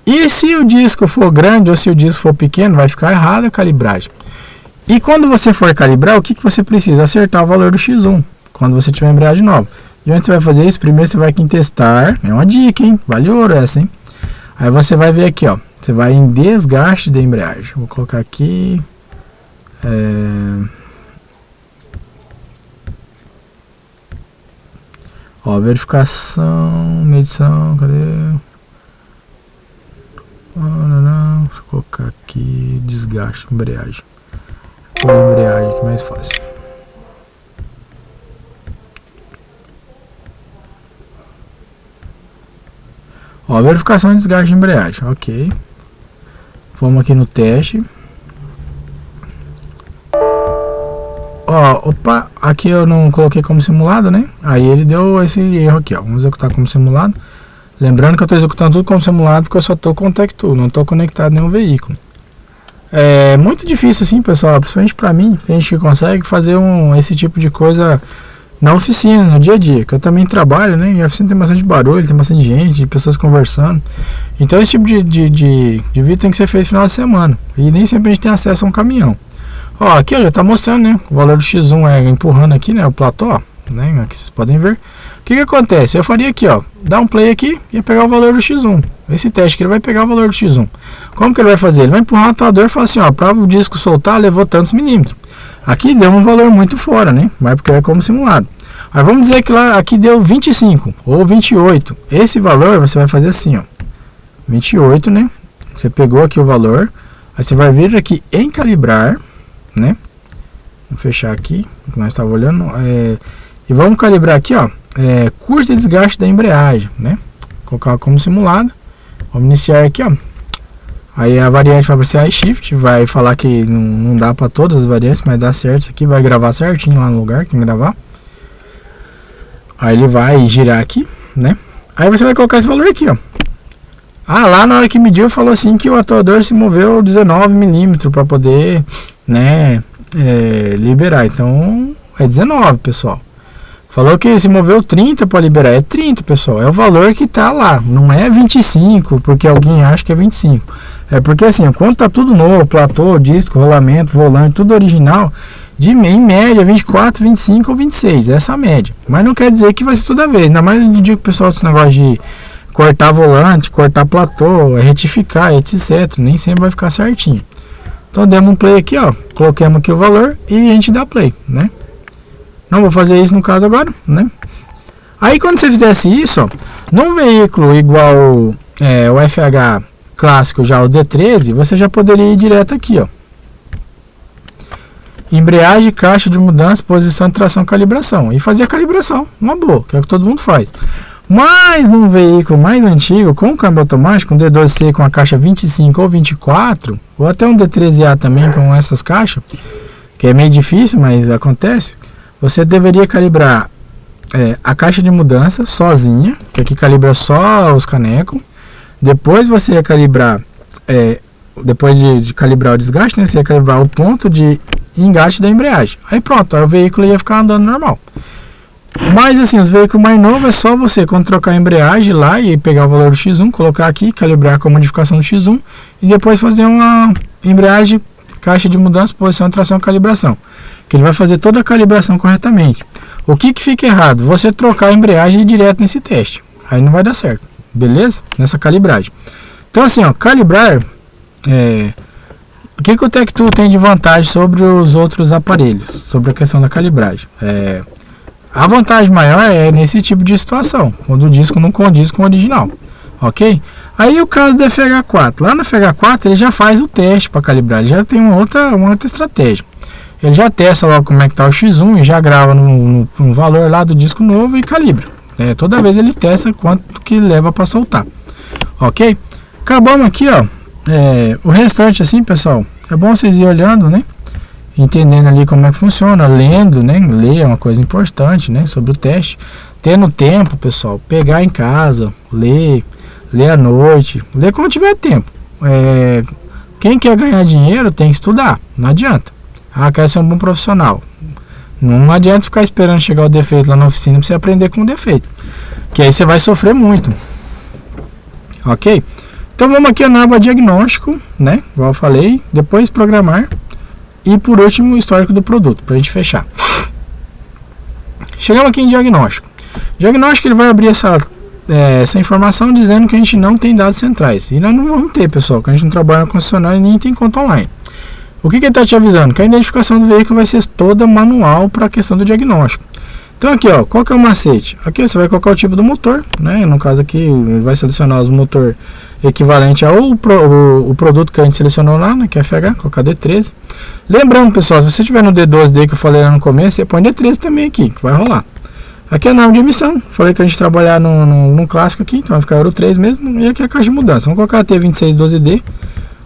E se o disco for grande ou se o disco for pequeno, vai ficar errada a calibragem. E quando você for calibrar, o que você precisa? Acertar o valor do X1, quando você tiver embreagem nova. E onde você vai fazer isso? Primeiro você vai aqui em testar. É uma dica, hein? Vale ouro essa, hein? Aí você vai ver aqui, ó. Você vai em desgaste da embreagem. Vou colocar aqui. Ó, verificação, medição, cadê? Não, deixa eu colocar aqui, desgaste, embreagem. Põe a embreagem aqui mais fácil. Ó, verificação de desgaste de embreagem, ok. Vamos aqui no teste. Ó, opa, aqui eu não coloquei como simulado, né? Aí ele deu esse erro aqui, ó. Vamos executar como simulado. Lembrando que eu estou executando tudo como simulado porque eu só estou com o Tech Tool, não estou conectado a nenhum veículo. É muito difícil assim, pessoal, principalmente para mim. Tem gente que consegue fazer esse tipo de coisa na oficina, no dia a dia, que eu também trabalho, né? E a oficina tem bastante barulho, tem bastante gente, pessoas conversando. Então esse tipo de vídeo tem que ser feito no final de semana. E nem sempre a gente tem acesso a um caminhão. Ó, aqui ó, já tá mostrando, né? O valor do X1 é empurrando aqui, né? O platô, ó, né? Aqui vocês podem ver. O que acontece? Eu faria aqui, ó, dar um play aqui e pegar o valor do X1. Esse teste que ele vai pegar o valor do X1. Como que ele vai fazer? Ele vai empurrar o atuador e falar assim, ó, para o disco soltar, levou tantos milímetros. Aqui deu um valor muito fora, né? Mas porque é como simulado. Aí vamos dizer que lá aqui deu 25 ou 28. Esse valor você vai fazer assim, ó. 28, né? Você pegou aqui o valor. Aí você vai vir aqui em calibrar, né? Vou fechar aqui, que nós estávamos olhando. E vamos calibrar aqui, ó. Curso de desgaste da embreagem, né? Colocar como simulado. Vamos iniciar aqui, ó. Aí a variante vai aparecer iShift, vai falar que não dá para todas as variantes, mas dá certo isso aqui, vai gravar certinho lá no lugar que tem que gravar. Aí ele vai girar aqui, né? Aí você vai colocar esse valor aqui, ó. Lá na hora que mediu falou assim que o atuador se moveu 19 milímetros para poder, né, liberar. Então é 19, pessoal. Falou que se moveu 30 para liberar, é 30, pessoal. É o valor que tá lá, não é 25, porque alguém acha que é 25. É porque assim, quando tá tudo novo, platô, disco, rolamento, volante, tudo original, em média 24, 25 ou 26, essa é a média. Mas não quer dizer que vai ser toda vez, ainda mais no dia que o pessoal tem esse negócio de cortar volante, cortar platô, retificar, etc. Nem sempre vai ficar certinho. Então demos um play aqui, ó, coloquemos aqui o valor e a gente dá play, né? Não vou fazer isso no caso agora, né? Aí quando você fizesse isso, ó, num veículo igual o FH clássico, já o D13, você já poderia ir direto aqui, ó. Embreagem, caixa de mudança, posição, tração, calibração. E fazer a calibração, uma boa, que é o que todo mundo faz. Mas num veículo mais antigo, com câmbio automático, um D2C com a caixa 25 ou 24, ou até um D13A também com essas caixas, que é meio difícil, mas acontece, você deveria calibrar a caixa de mudança sozinha, que aqui calibra só os canecos. Depois você ia calibrar, depois de calibrar o desgaste, né, você ia calibrar o ponto de engate da embreagem. Aí pronto, aí o veículo ia ficar andando normal. Mas assim, os veículos mais novos é só você, quando trocar a embreagem lá e pegar o valor do X1, colocar aqui, calibrar com a modificação do X1 e depois fazer uma embreagem, caixa de mudança, posição, tração, calibração. Que ele vai fazer toda a calibração corretamente. O que fica errado? Você trocar a embreagem direto nesse teste. Aí não vai dar certo, beleza? Nessa calibragem. Então assim, ó, calibrar, o que o Tech-Tool tem de vantagem sobre os outros aparelhos? Sobre a questão da calibragem. A vantagem maior é nesse tipo de situação, quando o disco não condiz com o original, ok? Aí o caso do FH4, lá no FH4 ele já faz o teste para calibrar, ele já tem uma outra estratégia. Ele já testa logo como é que está o X1 e já grava no valor lá do disco novo e calibra. Toda vez ele testa quanto que leva para soltar, ok? Acabamos aqui, ó. O restante assim, pessoal, é bom vocês ir olhando, né? Entendendo ali como é que funciona, lendo, né? Ler é uma coisa importante, né? Sobre o teste. Tendo tempo, pessoal, pegar em casa, ler à noite, ler quando tiver tempo. Quem quer ganhar dinheiro tem que estudar, não adianta. Quer ser um bom profissional. Não adianta ficar esperando chegar o defeito lá na oficina para você aprender com o defeito, que aí você vai sofrer muito. Ok? Então vamos aqui na aba diagnóstico, né? Igual eu falei, depois programar. E por último, o histórico do produto, para a gente fechar. Chegamos aqui em diagnóstico. Diagnóstico, ele vai abrir essa informação dizendo que a gente não tem dados centrais. E nós não vamos ter, pessoal, que a gente não trabalha na concessionária e nem tem conta online. O que ele está te avisando? Que a identificação do veículo vai ser toda manual para a questão do diagnóstico. Então aqui, ó, qual que é o macete? Aqui você vai colocar o tipo do motor, né? No caso aqui, ele vai selecionar os motor equivalente ao o produto que a gente selecionou lá, né? Que é FH, colocar D13. Lembrando, pessoal, se você tiver no D12D que eu falei lá no começo, você põe D13 também aqui, que vai rolar. Aqui é a norma de emissão, falei que a gente trabalhar no clássico aqui, então vai ficar Euro 3 mesmo. E aqui é a caixa de mudança, vamos colocar a T2612D.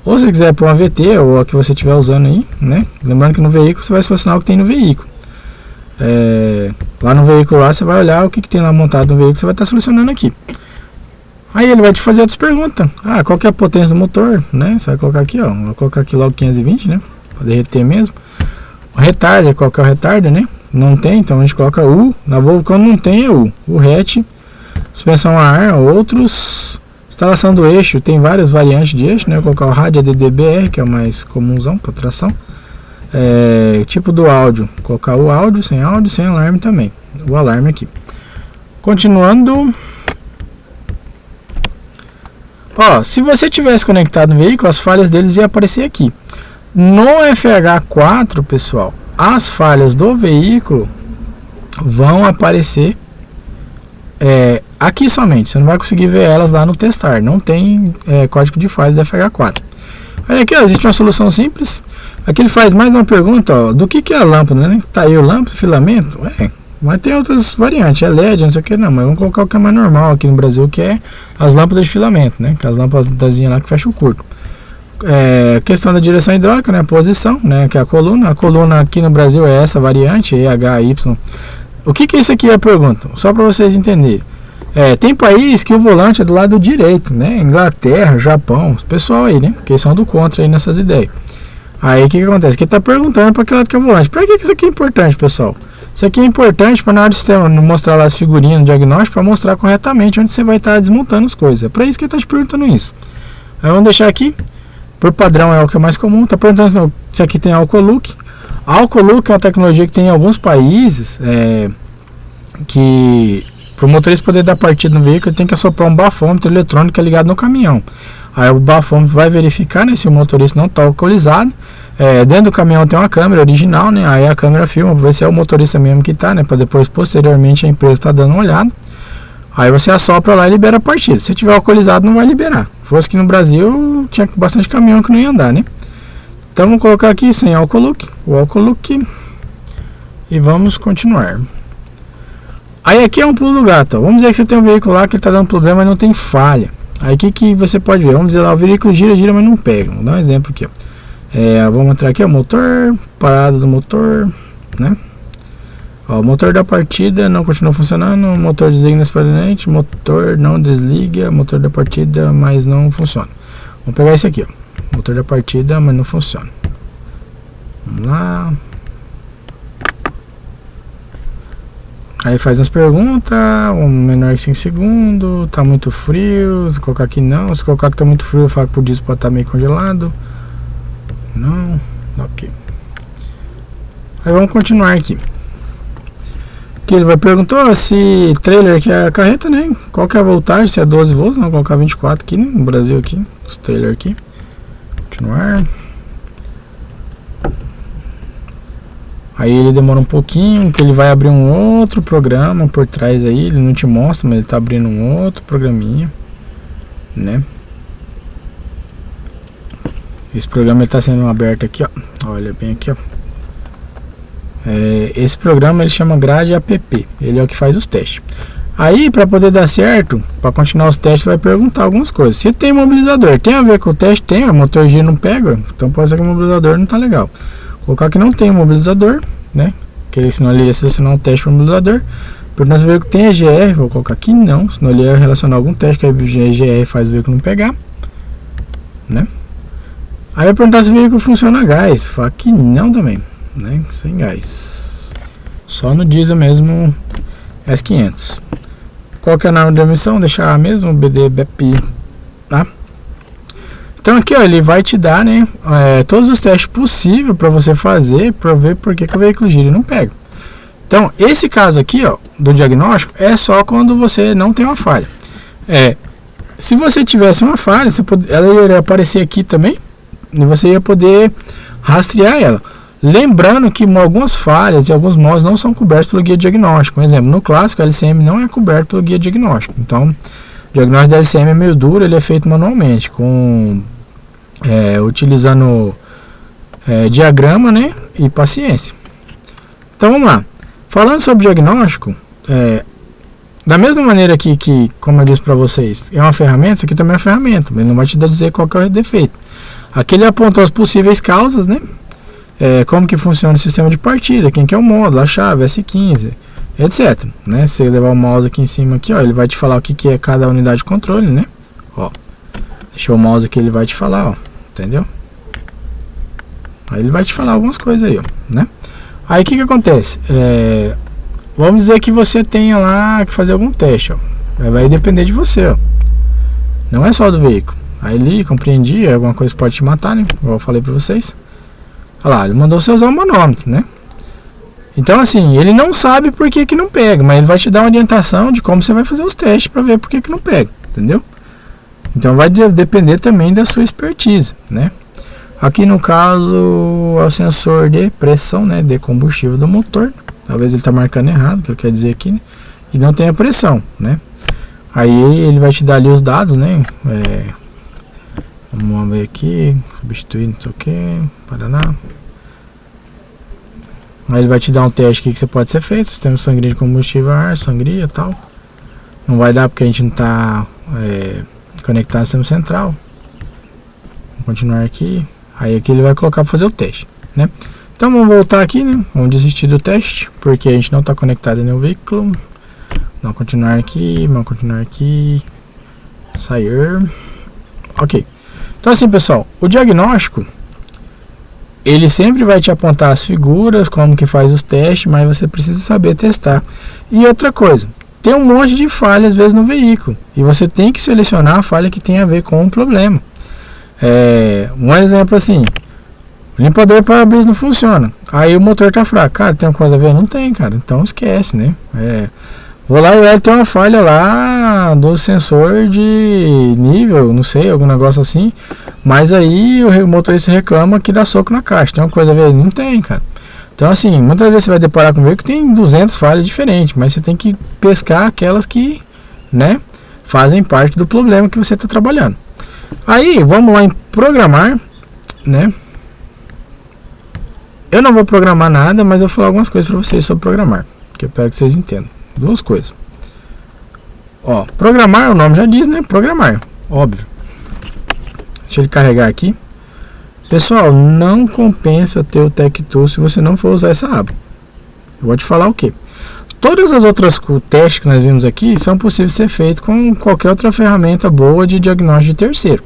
Ou se você quiser pôr uma VT, ou a que você estiver usando aí, né? Lembrando que no veículo você vai selecionar o que tem no veículo. Lá no veículo lá você vai olhar o que tem lá montado no veículo, você vai estar selecionando aqui. Aí ele vai te fazer outras perguntas. Qual que é a potência do motor, né? Você vai colocar aqui, ó. Vou colocar aqui logo 520, né? Para derreter mesmo. O retarder, qual que é o retarder, né? Não tem, então a gente coloca U. Na Volvo, quando não tem, é U. O hatch, suspensão a ar, outros. Instalação do eixo, tem várias variantes de eixo, né? Vou colocar o rádio ADD-BR, que é o mais comumzão para tração. Tipo do áudio, colocar o áudio, sem alarme também. O alarme aqui. Continuando. Ó, se você tivesse conectado no veículo, as falhas deles iam aparecer aqui. No FH4, pessoal, as falhas do veículo vão aparecer aqui somente. Você não vai conseguir ver elas lá no testar. Não tem código de falha da FH4. Aí aqui, ó, existe uma solução simples. Aqui ele faz mais uma pergunta, ó, do que é a lâmpada, né? Tá aí o lâmpada, filamento. Mas tem outras variantes, é LED, não sei o que, não. Mas vamos colocar o que é mais normal aqui no Brasil, que é as lâmpadas de filamento, né? Que é as lâmpadas lá que fecham o curto. Questão da direção hidráulica, né? A posição, né? Que é a coluna. A coluna aqui no Brasil é essa variante, EHY. O que é isso aqui? É a pergunta, só para vocês entenderem. Tem país que o volante é do lado direito, né? Inglaterra, Japão, os pessoal aí, né? Que são do contra aí nessas ideias. Aí o que acontece? Que ele tá perguntando para que lado que é o volante. Para que isso aqui é importante, pessoal? Isso aqui é importante para na hora do sistema mostrar lá as figurinhas no diagnóstico, para mostrar corretamente onde você vai estar desmontando as coisas. É para isso que ele está te perguntando isso. Aí vamos deixar aqui. Por padrão é o que é mais comum. Está perguntando se aqui tem Alcolook. Alcolook é uma tecnologia que tem em alguns países que para o motorista poder dar partida no veículo, ele tem que assoprar um bafômetro eletrônico que é ligado no caminhão. Aí o bafômetro vai verificar, né, se o motorista não está alcoolizado. Dentro do caminhão tem uma câmera original, né? Aí a câmera filma para ver se é o motorista mesmo que está, né? Para depois, posteriormente, a empresa está dando uma olhada. Aí você assopra lá e libera a partida. Se tiver alcoolizado, não vai liberar. Se fosse aqui no Brasil, tinha bastante caminhão que não ia andar, né? Então vamos colocar aqui sem Alcolook, o Alcolook, e vamos continuar. Aí aqui é um pulo do gato, ó. Vamos dizer que você tem um veículo lá que está dando problema e não tem falha. Aí o que você pode ver? Vamos dizer lá, o veículo gira, mas não pega. Vamos dar um exemplo aqui, ó. Vamos mostrar aqui o motor, parada do motor, né? Ó, o motor da partida não continua funcionando, o motor desliga inesperadamente, motor não desliga, motor da partida, mas não funciona. Vamos pegar esse aqui, ó. Motor da partida, mas não funciona. Vamos lá. Aí faz umas perguntas, um menor que 5 segundos, tá muito frio, se colocar aqui não, se colocar que tá muito frio, eu falo que por isso pode estar meio congelado. Não, ok. Aí vamos continuar aqui. Aqui ele vai perguntar se trailer que é a carreta, né? Qual que é a voltagem, se é 12 volts, não, vou colocar 24 aqui, né? No Brasil aqui, os trailer aqui. Continuar. Aí ele demora um pouquinho, que ele vai abrir um outro programa por trás aí, ele não te mostra, mas ele tá abrindo um outro programinha, né? Esse programa está sendo aberto aqui, ó. Olha bem aqui, ó. Esse programa ele chama Grade App. Ele é o que faz os testes. Aí, para poder dar certo, para continuar os testes, vai perguntar algumas coisas. Se tem mobilizador, tem a ver com o teste? Tem, o motor G não pega, então pode ser que o mobilizador não tá legal. Colocar que não tem mobilizador, né? Que senão ele ia selecionar um teste para mobilizador. Perguntar se o veículo tem EGR, vou colocar que não, senão ele ia relacionar algum teste que a EGR faz o veículo não pegar, né? Aí vai perguntar se o veículo funciona a gás. Fala que não também, né? Sem gás. Só no diesel mesmo S500. Qual que é a norma de emissão? Deixar a mesma, BD, BEP, tá? Então aqui, ó, ele vai te dar, né, todos os testes possíveis para você fazer, para ver por que o veículo gira e não pega. Então, esse caso aqui, ó, do diagnóstico, é só quando você não tem uma falha. Se você tivesse uma falha, ela iria aparecer aqui também, e você ia poder rastrear ela. Lembrando que algumas falhas e alguns modos não são cobertos pelo guia diagnóstico. Por exemplo, no clássico, a LCM não é coberto pelo guia diagnóstico. Então, o diagnóstico da LCM é meio duro, ele é feito manualmente, utilizando diagrama, né, e paciência. Então, vamos lá. Falando sobre diagnóstico, da mesma maneira que, como eu disse para vocês, é uma ferramenta, isso aqui também é uma ferramenta, mas não vai te dizer qual que é o defeito. Aqui ele apontou as possíveis causas, né? Como que funciona o sistema de partida, quem que é o módulo, a chave, S15, etc. Né? Se você levar o mouse aqui em cima, aqui, ó, ele vai te falar o que é cada unidade de controle, né? Ó, deixa o mouse aqui, ele vai te falar, ó, entendeu? Aí ele vai te falar algumas coisas aí, ó, né? Aí o que acontece? Vamos dizer que você tenha lá que fazer algum teste, ó. Vai depender de você, ó. Não é só do veículo. Aí ele compreendi, alguma coisa pode te matar, né? Igual eu falei pra vocês. Olha lá, ele mandou você usar o manômetro, né? Então assim, ele não sabe por que não pega, mas ele vai te dar uma orientação de como você vai fazer os testes para ver por que não pega, entendeu? Então vai depender também da sua expertise, né? Aqui no caso é o sensor de pressão, né, de combustível do motor. Talvez ele tá marcando errado, o que ele quer dizer aqui, né? E não tem a pressão, né? Aí ele vai te dar ali os dados, né? Vamos ver aqui, substituir, não sei o que, Paraná. Aí ele vai te dar um teste aqui que você pode ser feito. Sistema de sangria de combustível, ar, sangria e tal. Não vai dar porque a gente não está conectado ao sistema central. Vamos continuar aqui. Aí aqui ele vai colocar para fazer o teste, né? Então vamos voltar aqui, né? Vamos desistir do teste, porque a gente não está conectado no veículo. Vamos continuar aqui, vamos continuar aqui. Sair. Ok. Então assim, pessoal, o diagnóstico, ele sempre vai te apontar as figuras, como que faz os testes, mas você precisa saber testar. E outra coisa, tem um monte de falha às vezes no veículo, e você tem que selecionar a falha que tem a ver com o problema. Um exemplo assim, o limpador para-brisa não funciona, aí o motor tá fraco. Cara, tem uma coisa a ver? Não tem, cara, então esquece, né? Vou lá e ele tem uma falha lá do sensor de nível, não sei, algum negócio assim. Mas aí o motorista reclama que dá soco na caixa. Tem uma coisa a ver? Não tem, cara. Então assim, muitas vezes você vai deparar com um veículo que tem 200 falhas diferentes, mas você tem que pescar aquelas que, né, fazem parte do problema que você está trabalhando. Aí, vamos lá em programar, né? Eu não vou programar nada, mas eu vou falar algumas coisas para vocês sobre programar, que eu espero que vocês entendam. Duas coisas. Ó, programar, o nome já diz, né? Programar, óbvio. Deixa ele carregar aqui. Pessoal, não compensa ter o TechTool se você não for usar essa aba. Eu vou te falar o que. Todas as outras testes que nós vimos aqui são possíveis de ser feitos com qualquer outra ferramenta boa de diagnóstico de terceiro.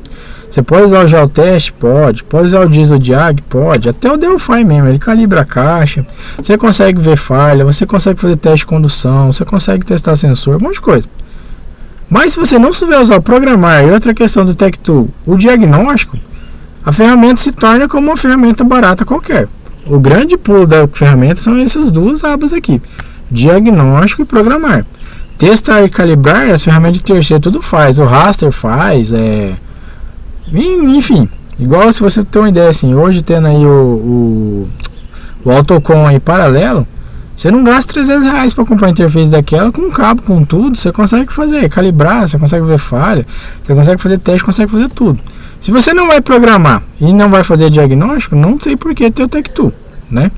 Você pode usar o GeoTest? Pode usar o DieselDiag? Pode. Até o Delphi mesmo, ele calibra a caixa. Você consegue ver falha, você consegue fazer teste de condução, você consegue testar sensor, um monte de coisa. Mas se você não souber usar o programar e outra questão do TechTool, o diagnóstico, a ferramenta se torna como uma ferramenta barata qualquer. O grande pulo da ferramenta são essas duas abas aqui, diagnóstico e programar. Testar e calibrar, as ferramentas de terceiro tudo faz, o raster faz, enfim, igual se você tem uma ideia assim, hoje tendo aí o AutoCon aí paralelo, você não gasta R$300 para comprar a interface daquela com cabo, com tudo, você consegue fazer, calibrar, você consegue ver falha, você consegue fazer teste, consegue fazer tudo. Se você não vai programar e não vai fazer diagnóstico, não sei por que ter o TechTool, né?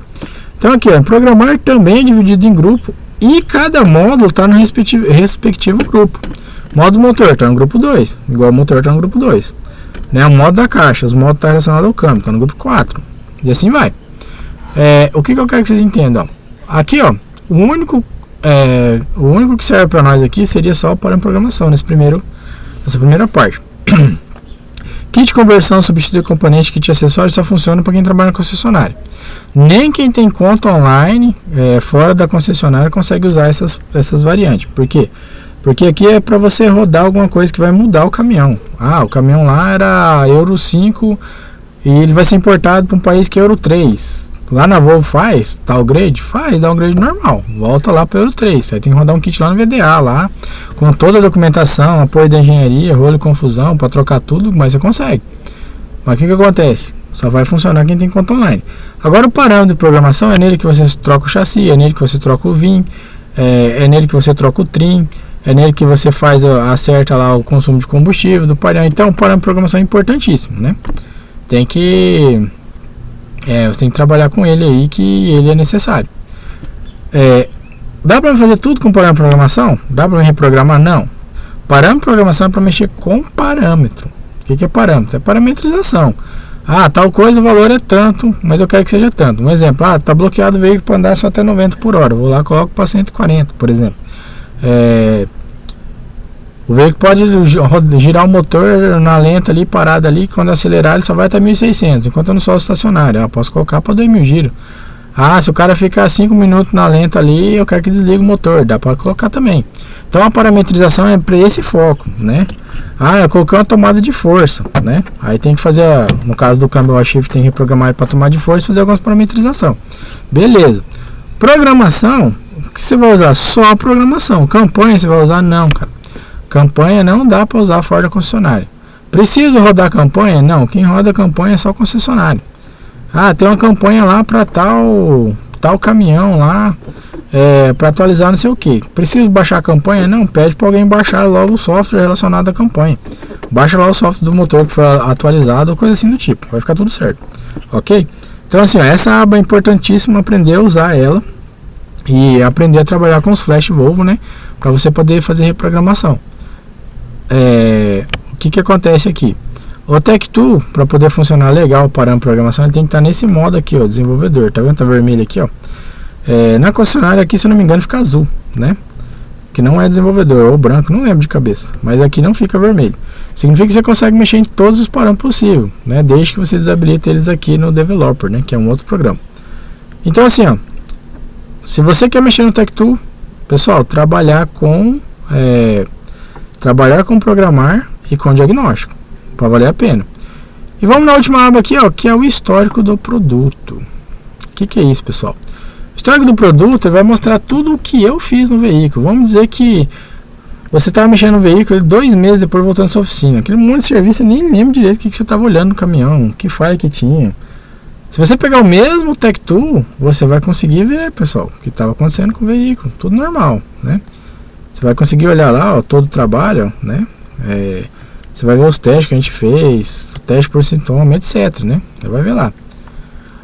Então aqui, ó, programar também é dividido em grupo e cada módulo está no respectivo grupo. Módulo motor está no grupo 2, igual o motor está no grupo 2. Né, o modo da caixa, os modos estão relacionados ao câmbio, está no grupo 4. E assim vai. O que eu quero que vocês entendam? Aqui, ó, o único que serve para nós aqui seria só para a programação nessa primeira parte. Kit de conversão, substituir componente, kit de acessórios só funciona para quem trabalha na concessionária. Nem quem tem conta online fora da concessionária consegue usar essas variantes. Por quê? Porque aqui é para você rodar alguma coisa que vai mudar o caminhão. O caminhão lá era Euro 5 e ele vai ser importado para um país que é Euro 3. Lá na Volvo faz downgrade? Faz downgrade normal. Volta lá para Euro 3. Você tem que rodar um kit lá no VDA, lá, com toda a documentação, apoio da engenharia, rolo e confusão, para trocar tudo, mas você consegue. Mas o que acontece? Só vai funcionar quem tem conta online. Agora o parâmetro de programação é nele que você troca o chassi, é nele que você troca o VIN, é nele que você troca o trim, é nele que você acerta lá o consumo de combustível do painel. Então o parâmetro de programação é importantíssimo, né? Você tem que trabalhar com ele aí, que ele é necessário. Dá para fazer tudo com parâmetro de programação? Dá para reprogramar? Não. Parâmetro de programação é para mexer com parâmetro. O que é parâmetro? É parametrização. Tal coisa, o valor é tanto, mas eu quero que seja tanto. Um exemplo, está bloqueado o veículo para andar só até 90 por hora. Vou lá e coloco para 140, por exemplo. O veículo pode girar o motor na lenta ali, parado ali, quando acelerar ele só vai até 1.600, enquanto eu não sou estacionário. Eu posso colocar para 2.000 giros. Ah, se o cara ficar 5 minutos na lenta ali, eu quero que desligue o motor, dá para colocar também. Então a parametrização é para esse foco, né? Ah, eu coloquei uma tomada de força, né? Aí tem que fazer, no caso do câmbio shift, tem que reprogramar para tomada de força e fazer algumas parametrização. Beleza. Programação, o que você vai usar? Só a programação. Campanha você vai usar? Não, cara. Campanha não dá para usar fora da concessionária. Preciso rodar campanha? Não, quem roda campanha é só concessionário. Ah, tem uma campanha lá para tal caminhão lá, para atualizar não sei o que. Preciso baixar a campanha? Não, pede para alguém baixar logo o software relacionado à campanha. Baixa lá o software do motor que foi atualizado ou coisa assim do tipo, vai ficar tudo certo, ok? Então assim, ó, essa aba é importantíssima, aprender a usar ela e aprender a trabalhar com os flash Volvo, né, para você poder fazer reprogramação. O que acontece aqui? O Tech2, para poder funcionar legal o parâmetro de programação, ele tem que estar nesse modo aqui, ó, desenvolvedor. Tá vendo? Tá vermelho aqui, ó. Na concessionária aqui, se eu não me engano, fica azul, né? Que não é desenvolvedor, ou branco, não lembro de cabeça. Mas aqui não fica vermelho. Significa que você consegue mexer em todos os parâmetros possíveis, né? Desde que você desabilite eles aqui no Developer, né? Que é um outro programa. Então assim, ó, se você quer mexer no Tech2, pessoal, trabalhar com programar e com diagnóstico, para valer a pena. E vamos na última aba aqui, ó, que é o histórico do produto. O que é isso, pessoal? O histórico do produto vai mostrar tudo o que eu fiz no veículo. Vamos dizer que você estava mexendo no veículo 2 meses depois voltando da sua oficina. Aquele monte de serviço, eu nem lembro direito o que você estava olhando no caminhão, que falha que tinha. Se você pegar o mesmo Tech2, você vai conseguir ver, pessoal, o que estava acontecendo com o veículo. Tudo normal, né? Você vai conseguir olhar lá, ó, todo o trabalho, né? Você vai ver os testes que a gente fez, teste por sintoma, etc, né? Você vai ver lá.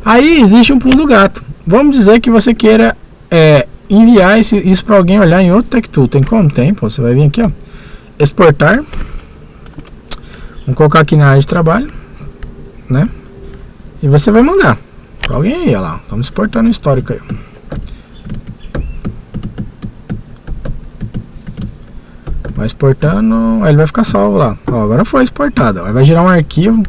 Aí existe um pulo do gato. Vamos dizer que você queira enviar isso para alguém olhar em outro Tech2. Tem como? Tem, pô. Você vai vir aqui, ó, exportar. Vamos colocar aqui na área de trabalho, né? E você vai mandar para alguém aí, ó lá. Estamos exportando o histórico aí. Vai exportando, aí ele vai ficar salvo lá. Ó, agora foi exportado. Aí vai gerar um arquivo.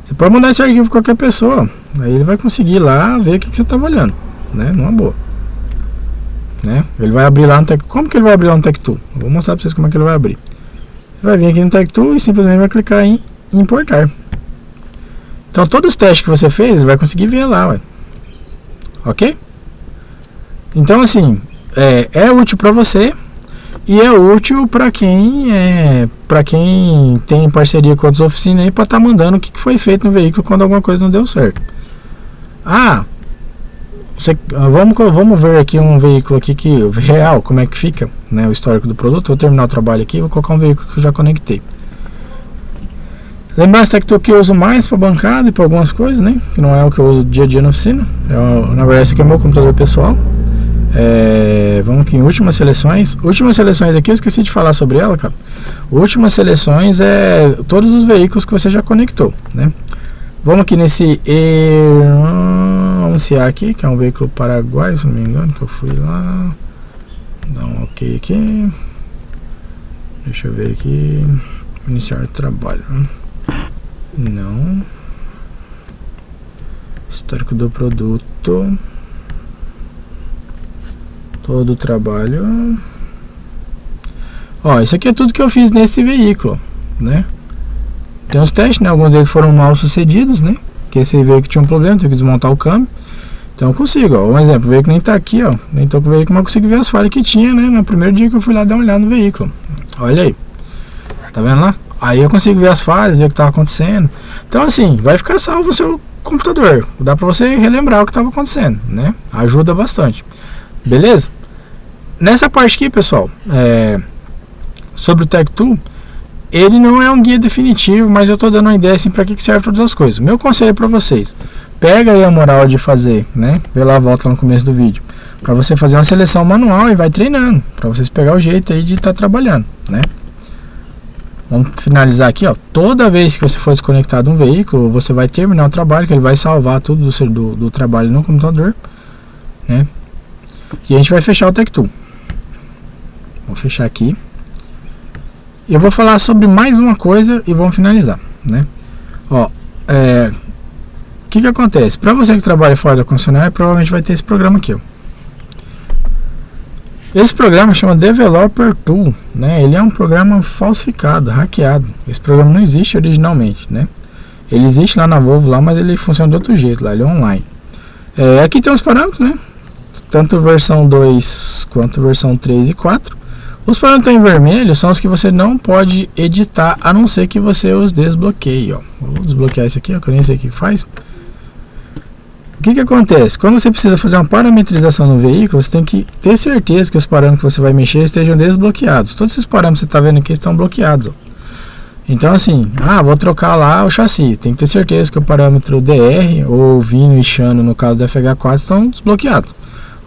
Você pode mandar esse arquivo para qualquer pessoa. Aí ele vai conseguir lá ver o que você estava olhando, né? Numa boa, né? Ele vai abrir lá no Tech. Como que ele vai abrir lá no Tech2? Eu vou mostrar para vocês como é que ele vai abrir. Ele vai vir aqui no Tech2 e simplesmente vai clicar em importar. Então todos os testes que você fez, ele vai conseguir ver lá, ué. Ok? Então assim, é útil para você. E é útil para quem tem parceria com outras oficinas aí para estar mandando o que foi feito no veículo quando alguma coisa não deu certo. Vamos ver aqui um veículo aqui que real, como é que fica, né, o histórico do produto. Vou terminar o trabalho aqui, vou colocar um veículo que eu já conectei. Lembrando que eu uso mais para bancada e para algumas coisas, né, que não é o que eu uso dia a dia na oficina. Na verdade esse aqui é o meu computador pessoal. Vamos aqui em últimas seleções. Últimas seleções aqui, eu esqueci de falar sobre ela, cara. Últimas seleções é todos os veículos que você já conectou, né? Vamos aqui nesse anunciar aqui, que é um veículo paraguaio, se não me engano, que eu fui lá. Dá um ok aqui. Deixa eu ver aqui. Iniciar o trabalho. Não. Histórico do produto. Todo o trabalho. Ó, isso aqui é tudo que eu fiz nesse veículo, né? Tem uns testes, né? Alguns deles foram mal sucedidos, né? Que esse veículo tinha um problema, tive que desmontar o câmbio. Então eu consigo, ó. Um exemplo, o veículo nem tá aqui, ó. Nem tô com o veículo, mas consigo ver as falhas que tinha, né? No primeiro dia que eu fui lá dar uma olhada no veículo. Olha aí. Tá vendo lá? Aí eu consigo ver as falhas, ver o que tava acontecendo. Então assim, vai ficar salvo no seu computador. Dá pra você relembrar o que tava acontecendo, né? Ajuda bastante. Beleza? Nessa parte aqui, pessoal, sobre o Tech2, ele não é um guia definitivo, mas eu tô dando uma ideia assim para que serve todas as coisas. Meu conselho para vocês: pega aí a moral de fazer, né? Vê lá a volta no começo do vídeo, para você fazer uma seleção manual e vai treinando, para vocês pegar o jeito aí de estar trabalhando, né? Vamos finalizar aqui, ó. Toda vez que você for desconectar de um veículo, você vai terminar o trabalho, que ele vai salvar tudo do trabalho no computador, né? E a gente vai fechar o Tech2. Vou fechar aqui. E eu vou falar sobre mais uma coisa e vamos finalizar, né? Ó, o que acontece? Para você que trabalha fora da concessionária, provavelmente vai ter esse programa aqui, ó. Esse programa chama Developer Tool, né? Ele é um programa falsificado, hackeado. Esse programa não existe originalmente, né? Ele existe lá na Volvo, lá, mas ele funciona de outro jeito, lá, ele é online. Aqui tem os parâmetros, né? Tanto versão 2 quanto versão 3 e 4. Os parâmetros em vermelho são os que você não pode editar, a não ser que você os desbloqueie, ó. Vou desbloquear esse aqui, ó, que eu nem sei o que faz. O que acontece? Quando você precisa fazer uma parametrização no veículo, você tem que ter certeza que os parâmetros que você vai mexer estejam desbloqueados. Todos esses parâmetros que você está vendo aqui estão bloqueados, ó. Então assim, vou trocar lá o chassi. Tem que ter certeza que o parâmetro DR ou Vino e Chano, no caso da FH4, estão desbloqueados.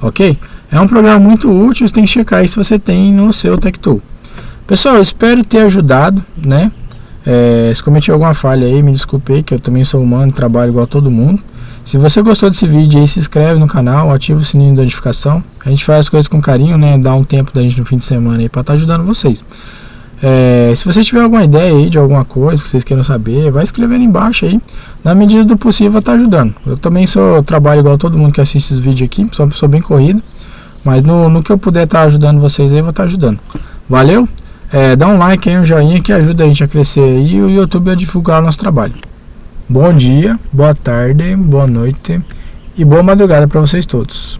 Ok? É um programa muito útil, você tem que checar aí se você tem no seu TechTool. Pessoal, eu espero ter ajudado, né? Se cometi alguma falha aí, me desculpei, que eu também sou humano e trabalho igual a todo mundo. Se você gostou desse vídeo aí, se inscreve no canal, ativa o sininho de notificação. A gente faz as coisas com carinho, né? Dá um tempo da gente no fim de semana aí para estar ajudando vocês. Se você tiver alguma ideia aí de alguma coisa que vocês queiram saber, vai escrevendo embaixo aí. Na medida do possível, vai estar ajudando. Eu também trabalho igual todo mundo que assiste esses vídeos aqui, sou uma pessoa bem corrida. Mas no que eu puder estar ajudando vocês aí, vou estar ajudando. Valeu? Dá um like aí, um joinha que ajuda a gente a crescer aí e o YouTube a divulgar o nosso trabalho. Bom dia, boa tarde, boa noite e boa madrugada para vocês todos.